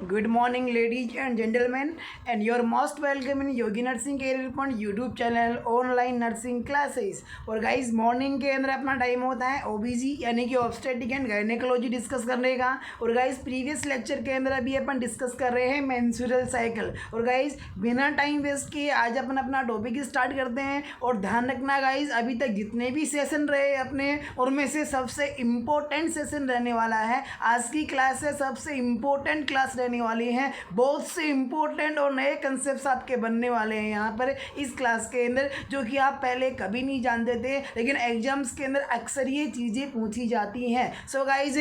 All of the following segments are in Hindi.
Good morning, ladies and gentlemen, and you're most welcome in Yogi nursing career point YouTube channel online nursing classes. और गाइस मॉर्निंग के अंदर अपना टाइम होता है ओबीजी यानी कि ऑब्स्टेटिक एंड गायनेकोलॉजी डिस्कस करने का। और गाइस प्रीवियस लेक्चर के अंदर अभी अपन डिस्कस कर रहे हैं मेंस्ट्रुअल साइकिल। और गाइस बिना टाइम वेस्ट किए आज अपन अपना टॉपिक स्टार्ट करते हैं। और ध्यान रखना गाइस, अभी तक जितने भी सेशन रहे अपने उनमें से सबसे इम्पोर्टेंट सेशन रहने वाला है आज की क्लास है। सबसे इम्पोर्टेंट क्लास रहने वाली है, बहुत से इम्पोर्टेंट और नए कंसेप्ट आपके बनने वाले हैं यहाँ पर इस क्लास के अंदर, जो कि आप पहले कभी नहीं जानते थे, लेकिन एग्जाम्स के अंदर अक्सर ये चीज़ें पूछी जाती हैं। So guys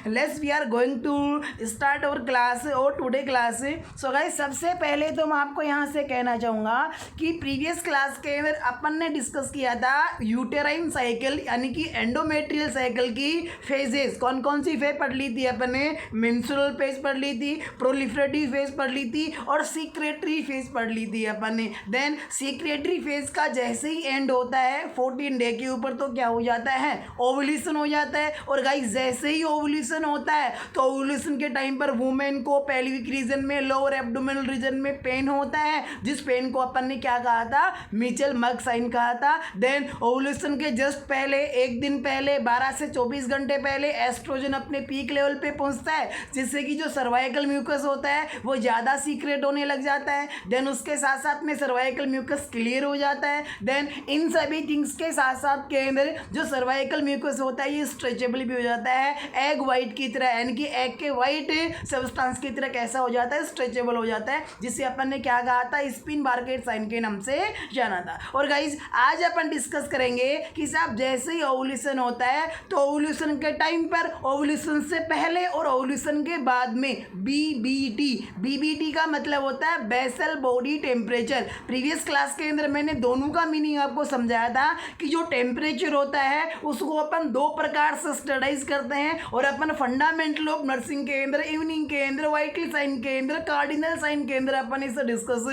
let's we are going to start our class और टुडे क्लास। सो गाइज सबसे पहले तो मैं आपको यहाँ से कहना चाहूँगा कि प्रीवियस क्लास के अंदर अपन ने डिस्कस किया था यूटेराइन साइकिल यानी कि एंडोमेट्रियल साइकिल की फेजेस। कौन कौन सी फेज पढ़ ली थी अपन ने? मेंस्ट्रुअल फेज पढ़ ली थी, प्रोलिफरेटिव फेज पढ़ ली थी और सीक्रेटरी फेज पढ़ ली थी अपन ने। देन सीक्रेटरी फेज का जैसे ही एंड होता है 14 डे के ऊपर तो क्या हो जाता है? ओवुलेशन हो जाता है। और गाइस जैसे ही ओवुलेशन होता है तो ओवुलेशन के टाइम पर वुमेन को पेल्विक रीजन में, लोअर एब्डोमिनल रीजन में पेन होता है, जिस पेन को अपन ने क्या कहा था? मिचेल मर्क साइन कहा था। देन ओवुलेशन के जस्ट पहले, एक दिन पहले, 12 से 24 घंटे पहले एस्ट्रोजन अपने पीक लेवल पे पहुंचता है, जिससे कि जो सर्वाइकल म्यूकस होता है वो ज़्यादा सीक्रेट होने लग जाता है। देन उसके साथ साथ में सर्वाइकल म्यूकस क्लियर हो जाता है। देन इन सभी थिंग्स के साथ साथ के अंदर जो सर्वाइकल म्यूकस होता है ये स्ट्रेचेबल भी हो जाता है, एग वाइट की तरह, यानी कि एग के वाइट सब्सटेंस की तरह कैसा हो जाता है? स्ट्रेचेबल हो जाता है, जिसे अपन ने क्या कहा था? स्पिन बार्केट साइन के नाम से जाना था। और गाइज आज अपन डिस्कस करेंगे कि साहब जैसे ही ओवुलेशन होता है तो ओवुलेशन के टाइम पर, ओवुलेशन से पहले और ओवुलेशन के बाद में बीबीटी का मतलब होता है basal body temperature. Previous class के अंदर मैंने दोनों का मीनिंग आपको समझाया था कि जो टेम्परेचर होता है उसको अपन दो प्रकार से स्टडाइज करते हैं। और अपन फंडामेंटल ऑफ नर्सिंग के अंदर, इवनिंग के अंदर, वाइटल साइन के अंदर, कार्डिनल साइन के अंदर अपन इसे डिस्कस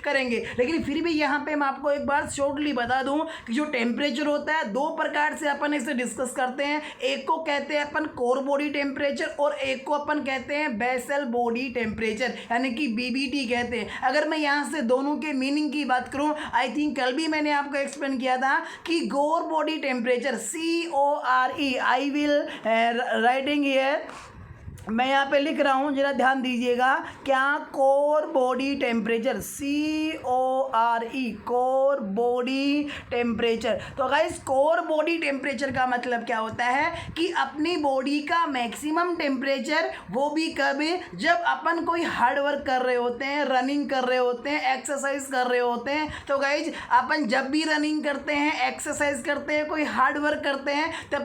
करेंगे। लेकिन फिर भी यहाँ पे मैं आपको एक बार शॉर्टली बता दूं कि जो टेम्परेचर होता है दो प्रकार से अपन इसे डिस्कस करते हैं। एक को कहते हैं अपन कोर बॉडी टेम्परेचर और एक को अपन कहते हैं बेसल बॉडी टेम्परेचर, यानी कि बीबीटी कहते हैं। अगर मैं यहाँ से दोनों के मीनिंग की बात करूँ, आई थिंक कल भी मैंने आपको एक्सप्लेन किया था कि core body temperature CORE, I will writing here, मैं यहाँ पे लिख रहा हूँ, जरा ध्यान दीजिएगा। क्या? Core body temperature, CORE, core body temperature. तो गाइस कोर बॉडी टेम्परेचर का मतलब क्या होता है कि अपनी बॉडी का मैक्सिमम टेम्परेचर, वो भी कब? जब अपन कोई हार्ड वर्क कर रहे होते हैं, रनिंग कर रहे होते हैं, एक्सरसाइज कर रहे होते हैं। तो गाइज अपन जब भी रनिंग करते हैं, एक्सरसाइज करते हैं, कोई हार्ड वर्क करते हैं, तो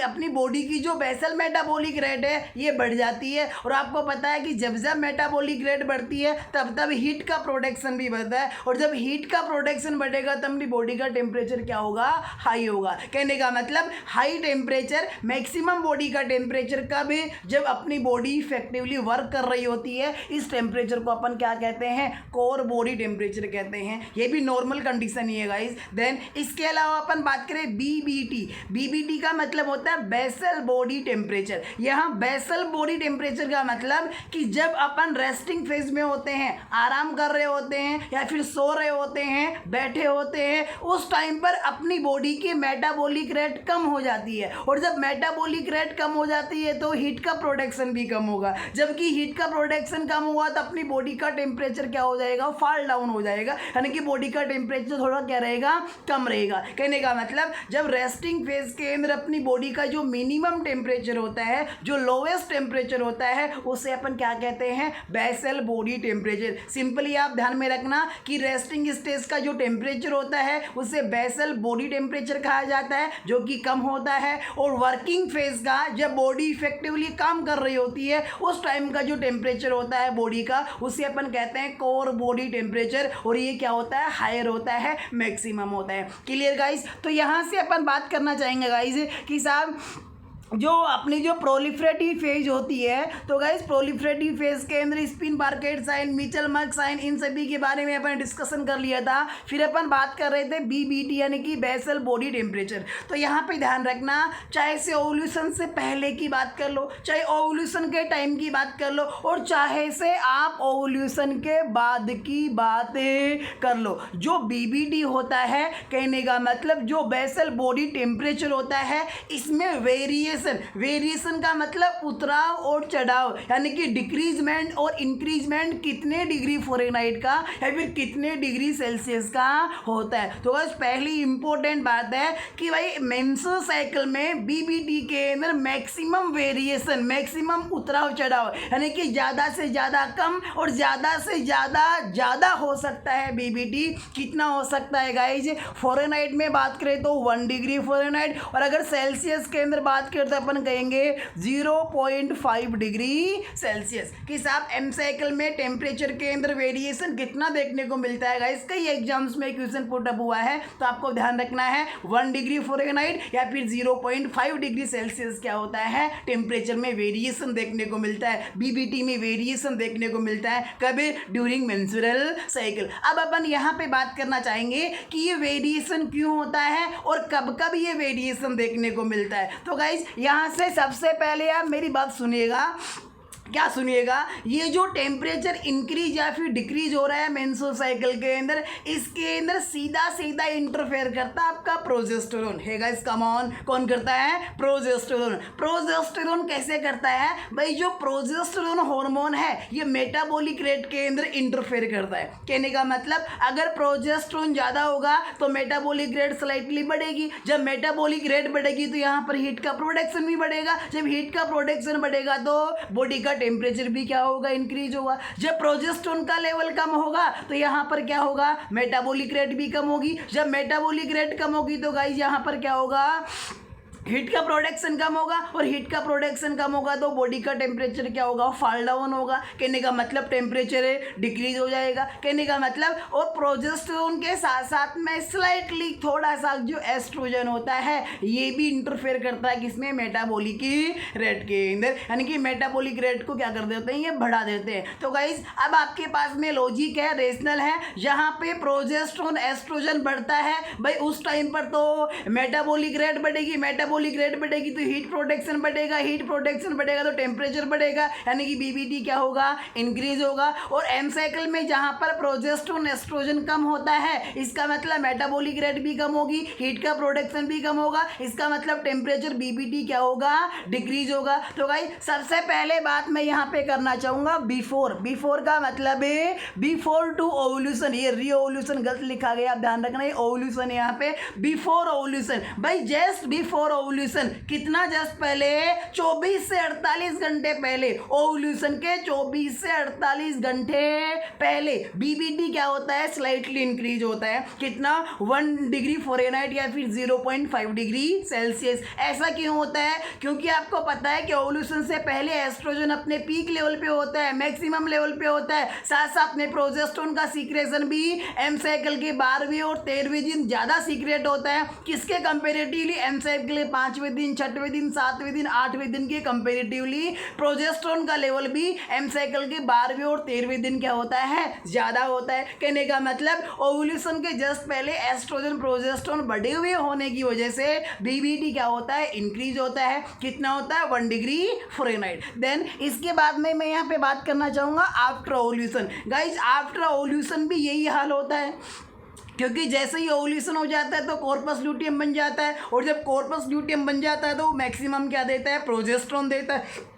अपनी बॉडी की जो बेसल मेटाबॉलिक रेट है ये बढ़ जाती है। और आपको पता है कि जब जब मेटाबॉलिक रेट बढ़ती है तब तब हीट का प्रोडक्शन भी बढ़ता है, और जब हीट का प्रोडक्शन बढ़ेगा तब भी बॉडी का टेम्परेचर क्या होगा? हाई होगा। कहने का मतलब हाई टेम्परेचर, मैक्सिमम बॉडी का टेम्परेचर कब है? जब अपनी बॉडी इफेक्टिवली वर्क कर रही होती है। इस टेम्परेचर को अपन क्या कहते हैं? कोर बॉडी टेम्परेचर कहते हैं। ये भी नॉर्मल कंडीशन ही है गाइस। देन इसके अलावा अपन बात करें बीबीटी का मतलब होता है बेसल बॉडी टेम्परेचर। यहाँ बेसल बॉडी टेम्परेचर का मतलब कि जब अपन रेस्टिंग फेज में होते हैं, आराम कर रहे होते हैं या फिर सो रहे होते हैं, बैठे होते हैं, उस टाइम पर अपनी बॉडी की मेटाबॉलिक रेट कम हो जाती है। और जब मेटाबॉलिक रेट कम हो जाती है तो हीट का प्रोडक्शन भी कम होगा। जबकि हीट का प्रोडक्शन कम हुआ तो अपनी बॉडी का टेम्परेचर क्या हो जाएगा? फॉल डाउन हो जाएगा, यानी कि बॉडी का टेम्परेचर थोड़ा क्या रहेगा? कम रहेगा। कहने का मतलब जब रेस्टिंग फेज के अंदर अपनी बॉडी का जो मिनिमम टेम्परेचर होता है, जो लोवेस्ट टेम्परेचर होता है, उसे अपन क्या कहते हैं? Basal body temperature. सिंपली आप ध्यान में रखना कि रेस्टिंग स्टेज का जो टेम्परेचर होता है उसे बेसल बॉडी टेम्परेचर कहा जाता है, जो कि कम होता है। और वर्किंग फेज का, जब बॉडी इफेक्टिवली काम कर रही होती है, उस टाइम का जो टेम्परेचर होता है बॉडी का, उसे अपन कहते हैं कोर बॉडी टेम्परेचर। और ये क्या होता है? हायर होता है, मैक्सिमम होता है। Clear guys? तो यहाँ से अपन बात करना चाहेंगे गाइस कि साहब जो अपनी जो प्रोलिफरेटिव फेज होती है, तो गाइस प्रोलिफरेटिव फेज के अंदर स्पिन बार्केट साइन, मिचेल मार्क साइन, इन सभी के बारे में अपन डिस्कशन कर लिया था। फिर अपन बात कर रहे थे बीबीटी यानी कि बेसल बॉडी टेम्परेचर। तो यहाँ पे ध्यान रखना, चाहे से ओवल्यूशन से पहले की बात कर लो, चाहे ओवल्यूशन के टाइम की बात कर लो, और चाहे से आप ओवल्यूशन के बाद की बात कर लो, जो बीबीटी होता है, कहने का मतलब जो बेसल बॉडी टेम्परेचर होता है, इसमें वेरिएशन का मतलब उतराव और चढ़ाव, यानी कि डिक्रीजमेंट और इंक्रीजमेंट कितने डिग्री फ़ारेनहाइट का या फिर कितने डिग्री सेल्सियस का होता है। तो बस पहली इंपॉर्टेंट बात है कि भाई मेंस्ट्रुअल साइकिल में बीबीटी के अंदर मैक्सिमम वेरिएशन, मैक्सिमम उतराव चढ़ाव, यानी कि ज़्यादा से ज़्यादा कम और ज़्यादा से ज़्यादा हो सकता है। बीबीटी कितना हो सकता है गाइज? फ़ारेनहाइट में बात करें तो 1 डिग्री फ़ारेनहाइट, और अगर सेल्सियस के अंदर बात करें तो अपन कहेंगे 0.5 डिग्री सेल्सियस। कि साहब एम साइकिल में टेम्परेचर के अंदर वेरिएशन कितना देखने को मिलता है गाइस? कई एग्जाम्स में क्वेश्चन पुट अप हुआ है, तो आपको ध्यान रखना है 1 डिग्री फ़ारेनहाइट या फिर 0.5 डिग्री सेल्सियस क्या होता है? टेम्परेचर में वेरिएशन देखने को मिलता है, बीबीटी में वेरिएशन देखने को मिलता है। कभी ड्यूरिंग मेंस्ट्रुअल साइकिल। अब अपन यहाँ पे बात करना चाहेंगे कि ये वेरिएशन क्यों होता है और कब कब ये वेरिएशन देखने को मिलता है। तो गाइज यहाँ से सबसे पहले आप मेरी बात सुनिएगा, क्या सुनिएगा, ये जो टेम्परेचर इंक्रीज या फिर डिक्रीज हो रहा है मेंस्ट्रुअल साइकिल के अंदर, इसके अंदर सीधा सीधा इंटरफेयर करता है आपका प्रोजेस्टेरोन है गाइस। कम ऑन, कौन करता है? प्रोजेस्टेरोन। प्रोजेस्टेरोन कैसे करता है भाई? जो प्रोजेस्टेरोन हार्मोन है ये मेटाबॉलिक रेट के अंदर इंटरफेयर करता है। कहने का मतलब अगर प्रोजेस्टेरोन ज़्यादा होगा तो मेटाबॉलिक रेट स्लाइटली बढ़ेगी। जब मेटाबॉलिक रेट बढ़ेगी तो यहाँ पर हीट का प्रोडक्शन भी बढ़ेगा। जब हीट का प्रोडक्शन बढ़ेगा तो बॉडी का टेम्परेचर भी क्या होगा? इंक्रीज होगा। जब प्रोजेस्टेरोन का लेवल कम होगा तो यहाँ पर क्या होगा? मेटाबॉलिक रेट भी कम होगी। जब मेटाबॉलिक रेट कम होगी तो गाइस यहाँ पर क्या होगा? हीट का प्रोडक्शन कम होगा, और हीट का प्रोडक्शन कम होगा तो बॉडी का टेम्परेचर क्या होगा? फॉल डाउन होगा। कहने का मतलब टेम्परेचर डिक्रीज हो जाएगा। कहने का मतलब, और प्रोजेस्टेरोन के साथ साथ में स्लाइटली थोड़ा सा जो एस्ट्रोजन होता है ये भी इंटरफेयर करता है किसमें? मेटाबॉलिक रेट के अंदर, यानी कि मेटाबॉलिक रेट को क्या कर देते हैं? ये बढ़ा देते हैं। तो गाइज अब आपके पास में लॉजिक है, रेशनल है, जहाँ पे प्रोजेस्टेरोन एस्ट्रोजन बढ़ता है भाई उस टाइम पर तो मेटाबॉलिक रेट बढ़ेगी, मेटाबॉलिक रेट बढ़ेगी तो हीट प्रोडक्शन बढ़ेगा, हीट प्रोडक्शन बढ़ेगा तो टेम्परेचर बढ़ेगा, यानी कि बीबीटी क्या होगा? इंक्रीज होगा। और एम साइकिल में जहां पर प्रोजेस्टेरोन एस्ट्रोजन कम होता है, इसका मतलब मेटाबॉलिक रेट भी कम होगी, हीट का प्रोडक्शन भी कम होगा, इसका मतलब टेम्परेचर बीबीटी क्या होगा? डिक्रीज होगा। तो भाई सबसे पहले बात मैं यहाँ पे करना चाहूँगा बिफोर। बिफोर का मतलब है बिफोर टू ओवल्यूशन। ये री ओवल्यूशन गलत लिखा गया, आप ध्यान रखना, ये ओवल्यूशन है यहाँ पे। बिफोर ओवल्यूशन भाई, जस्ट बिफोर ओवल्यूशन, कितना जस्ट पहले? 24 से 48 घंटे पहले। ओवल्यूशन के 24 से 48 घंटे पहले बीबीटी क्या होता है? स्लाइटली इंक्रीज होता है। कितना? 1 डिग्री फ़ारेनहाइट या फिर 0.5 डिग्री सेल्सियस। ऐसा क्यों होता है? क्योंकि आपको पता है कि ओवल्यूशन से पहले एस्ट्रोजन अपने पीक लेवल पे होता है, मैक्सिमम लेवल पे होता है। साथ साथ में प्रोजेस्टेरोन का सीक्रेशन भी एम साइकिल के 12वें और 13वें दिन ज़्यादा सीक्रेट होता है। किसके कंपेरेटिवली? एम साइकिल के 5वें दिन, 6वें दिन, 7वें दिन, 8वें दिन के कंपेरेटिवली प्रोजेस्टेरोन का लेवल भी एम साइकिल के 12वें और 13वें दिन क्या होता है? ज़्यादा होता है। कहने का मतलब ओवल्यूशन के जस्ट पहले एस्ट्रोजन प्रोजेस्टेरोन बढ़े हुए होने की वजह से बीबीटी क्या होता है? इंक्रीज होता है। कितना होता है? 1 डिग्री फ़ारेनहाइट। देन इसके बाद में मैं यहाँ पे बात करना चाहूँगा after ovulation. Guys after ovulation भी यही हाल होता है, क्योंकि जैसे ही ओवल्यूशन हो जाता है तो कॉर्पस ल्यूटियम बन जाता है, और जब कॉर्पस ल्यूटियम बन जाता है तो मैक्सिमम क्या देता है? प्रोजेस्टेरोन देता है।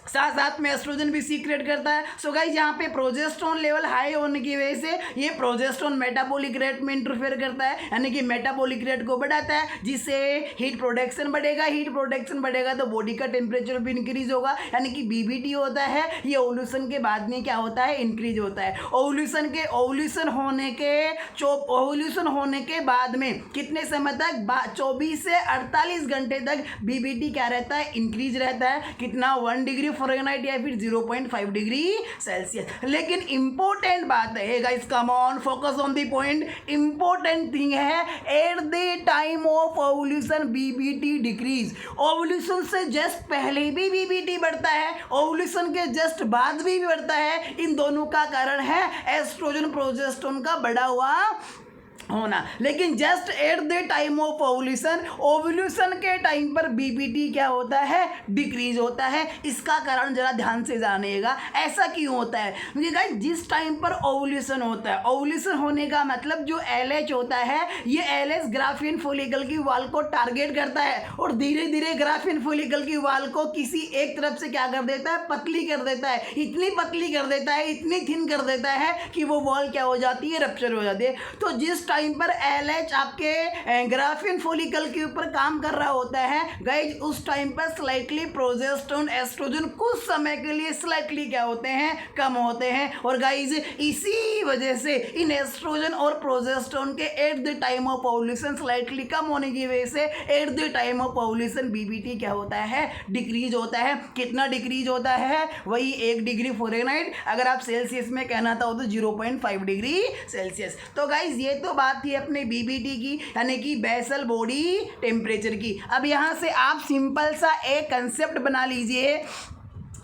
साथ साथ में एस्ट्रोजन भी सीक्रेट करता है। सो गाइस यहाँ पे प्रोजेस्टेरोन लेवल हाई होने की वजह से ये प्रोजेस्टेरोन मेटाबॉलिक रेट में इंटरफेयर करता है, यानी कि मेटाबॉलिक रेट को बढ़ाता है, जिससे हीट प्रोडक्शन बढ़ेगा। हीट प्रोडक्शन बढ़ेगा तो बॉडी का टेम्परेचर भी इंक्रीज होगा, यानी कि बीबीटी होता है ये ओवल्यूशन के बाद में क्या होता है? इंक्रीज होता है। ओवल्यूशन होने के बाद में कितने समय तक? 24 से 48 घंटे तक बीबीटी क्या रहता है? इंक्रीज रहता है। कितना? 1 डिग्री फ़ारेनहाइट या फिर 0.5 डिग्री सेल्सियस। लेकिन इंपॉर्टेंट बात है guys, come on focus on the point, important thing है at the time of ovulation BBT decrease. Ovulation से जस्ट पहले भी बीबीटी बढ़ता है, ओवुलेशन के जस्ट बाद भी बढ़ता है। इन दोनों का कारण है एस्ट्रोजन प्रोजेस्टेरोन का बढ़ा हुआ होना। लेकिन just eight the time of ovulation, ovulation के टाइम पर बीबीटी क्या होता है, डिक्रीज होता है। इसका कारण जरा ध्यान से जानिएगा, ऐसा क्यों होता है? क्योंकि गाइस जिस टाइम पर ओवुलेशन होता है, ओवुलेशन होने का मतलब जो LH होता है, ये LH ग्राफियन फॉलिकल की वॉल को टारगेट करता है और धीरे धीरे ग्राफियन फॉलिकल की वॉल को किसी एक तरफ से क्या कर देता है, पतली कर देता है। इतनी पतली कर देता है, इतनी थिन कर देता है कि वो वॉल क्या हो जाती है, रप्चर हो जाती है। तो जिस टाइम पर LH आपके ग्राफियन फॉलिकल के ऊपर काम कर रहा होता है गाइज, उस टाइम पर स्लाइटली प्रोजेस्टेरोन एस्ट्रोजन कुछ समय के लिए स्लाइटली क्या होते हैं, कम होते हैं। और गाइज इसी वजह से इन एस्ट्रोजन और प्रोजेस्टेरोन के at the time of ovulation slightly कम होने की वजह से at the time of ovulation BBT क्या होता है, डिक्रीज होता है। कितना डिक्रीज होता है? वही 1 डिग्री फ़ारेनहाइट, अगर आप सेल्सियस में कहना था तो 0.5 डिग्री सेल्सियस। तो गाइज ये तो बात थी अपने बीबीटी की, यानी कि बेसल बॉडी टेम्परेचर की। अब यहाँ से आप सिंपल सा एक कंसेप्ट बना लीजिए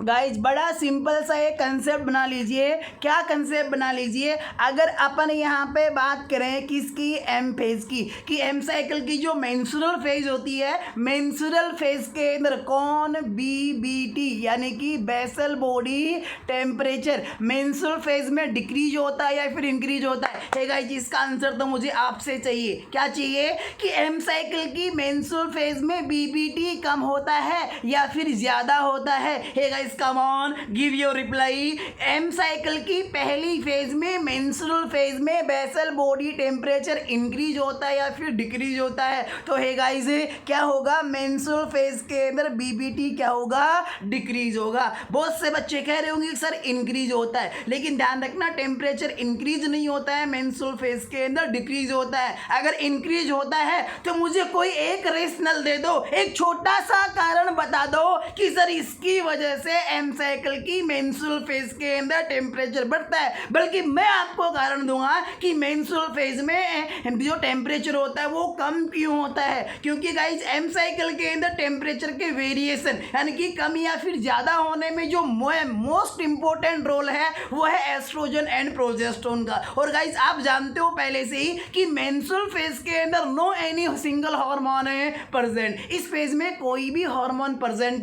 गाइज, बड़ा सिंपल सा एक कंसेप्ट बना लीजिए। क्या कंसेप्ट बना लीजिए? अगर अपन यहाँ पे बात करें किसकी, एम फेज की, कि एम साइकिल की जो मेंस्ट्रुअल फेज होती है, मेंस्ट्रुअल फेज के अंदर कौन, बीबीटी यानी कि basal body temperature menstrual phase में डिक्रीज होता है या फिर इंक्रीज होता है? हे गाइज इसका आंसर तो मुझे आपसे चाहिए। क्या चाहिए? कि एम साइकिल की मेंस्ट्रुअल फेज में बीबीटी कम होता है या फिर ज़्यादा होता है? Hey guys come on, give your reply. M cycle की पहली फेज में, मेंस्ट्रुअल फेज में बेसल बॉडी टेम्परेचर इंक्रीज होता है या फिर डिक्रीज होता है? तो हे गाइस क्या होगा, मेंस्ट्रुअल फेज के अंदर बीबीटी क्या होगा, डिक्रीज होगा। बहुत से बच्चे कह रहे होंगे सर इंक्रीज होता है, लेकिन ध्यान रखना टेम्परेचर इंक्रीज नहीं होता है, मेंस्ट्रुअल फेज के अंदर डिक्रीज होता है। अगर इंक्रीज होता है तो मुझे कोई एक रेशनल दे दो, एक छोटा सा कारण बता दो कि सर इसकी वजह से एम साइकिल की मेंस्ट्रुअल फेज के अंदर टेम्परेचर बढ़ता है। बल्कि मैं आपको कारण दूंगा कि मेंस्ट्रुअल फेज में जो टेम्परेचर होता है वो कम क्यों होता है। क्योंकि गाइज एम साइकिल के अंदर टेम्परेचर के वेरिएशन यानी कि कम या फिर ज़्यादा होने में जो मोस्ट इंपॉर्टेंट रोल है वो है एस्ट्रोजन एंड प्रोजेस्टेरोन का। और गाइज आप जानते हो पहले से ही कि मेंस्ट्रुअल फेज के अंदर नो एनी सिंगल हार्मोन है प्रेजेंट। इस फेज में कोई भी हार्मोन प्रेजेंट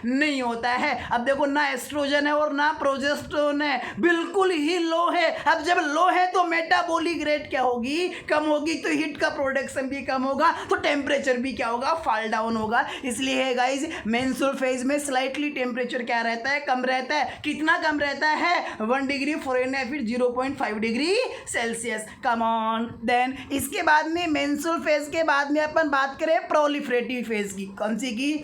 नहीं होता है। अब देखो ना एस्ट्रोजन है और ना प्रोजेस्टेरोन है, बिल्कुल ही लो है। अब जब लो है तो मेटाबॉलिक रेट क्या होगी, कम होगी, तो हीट का प्रोडक्शन भी कम होगा, तो टेम्परेचर भी क्या होगा, फॉल डाउन होगा। इसलिए है गाइज मेंस्ट्रुअल फेज में स्लाइटली टेम्परेचर क्या रहता है, कम रहता है। कितना कम रहता है, 1 डिग्री फ़ारेनहाइट फिर 0.5 degree Celsius. Come on. Then इसके बाद में मेंस्ट्रुअल फेज के बाद में अपन बात करें प्रोलिफरेटिव फेज की। कौन सी की?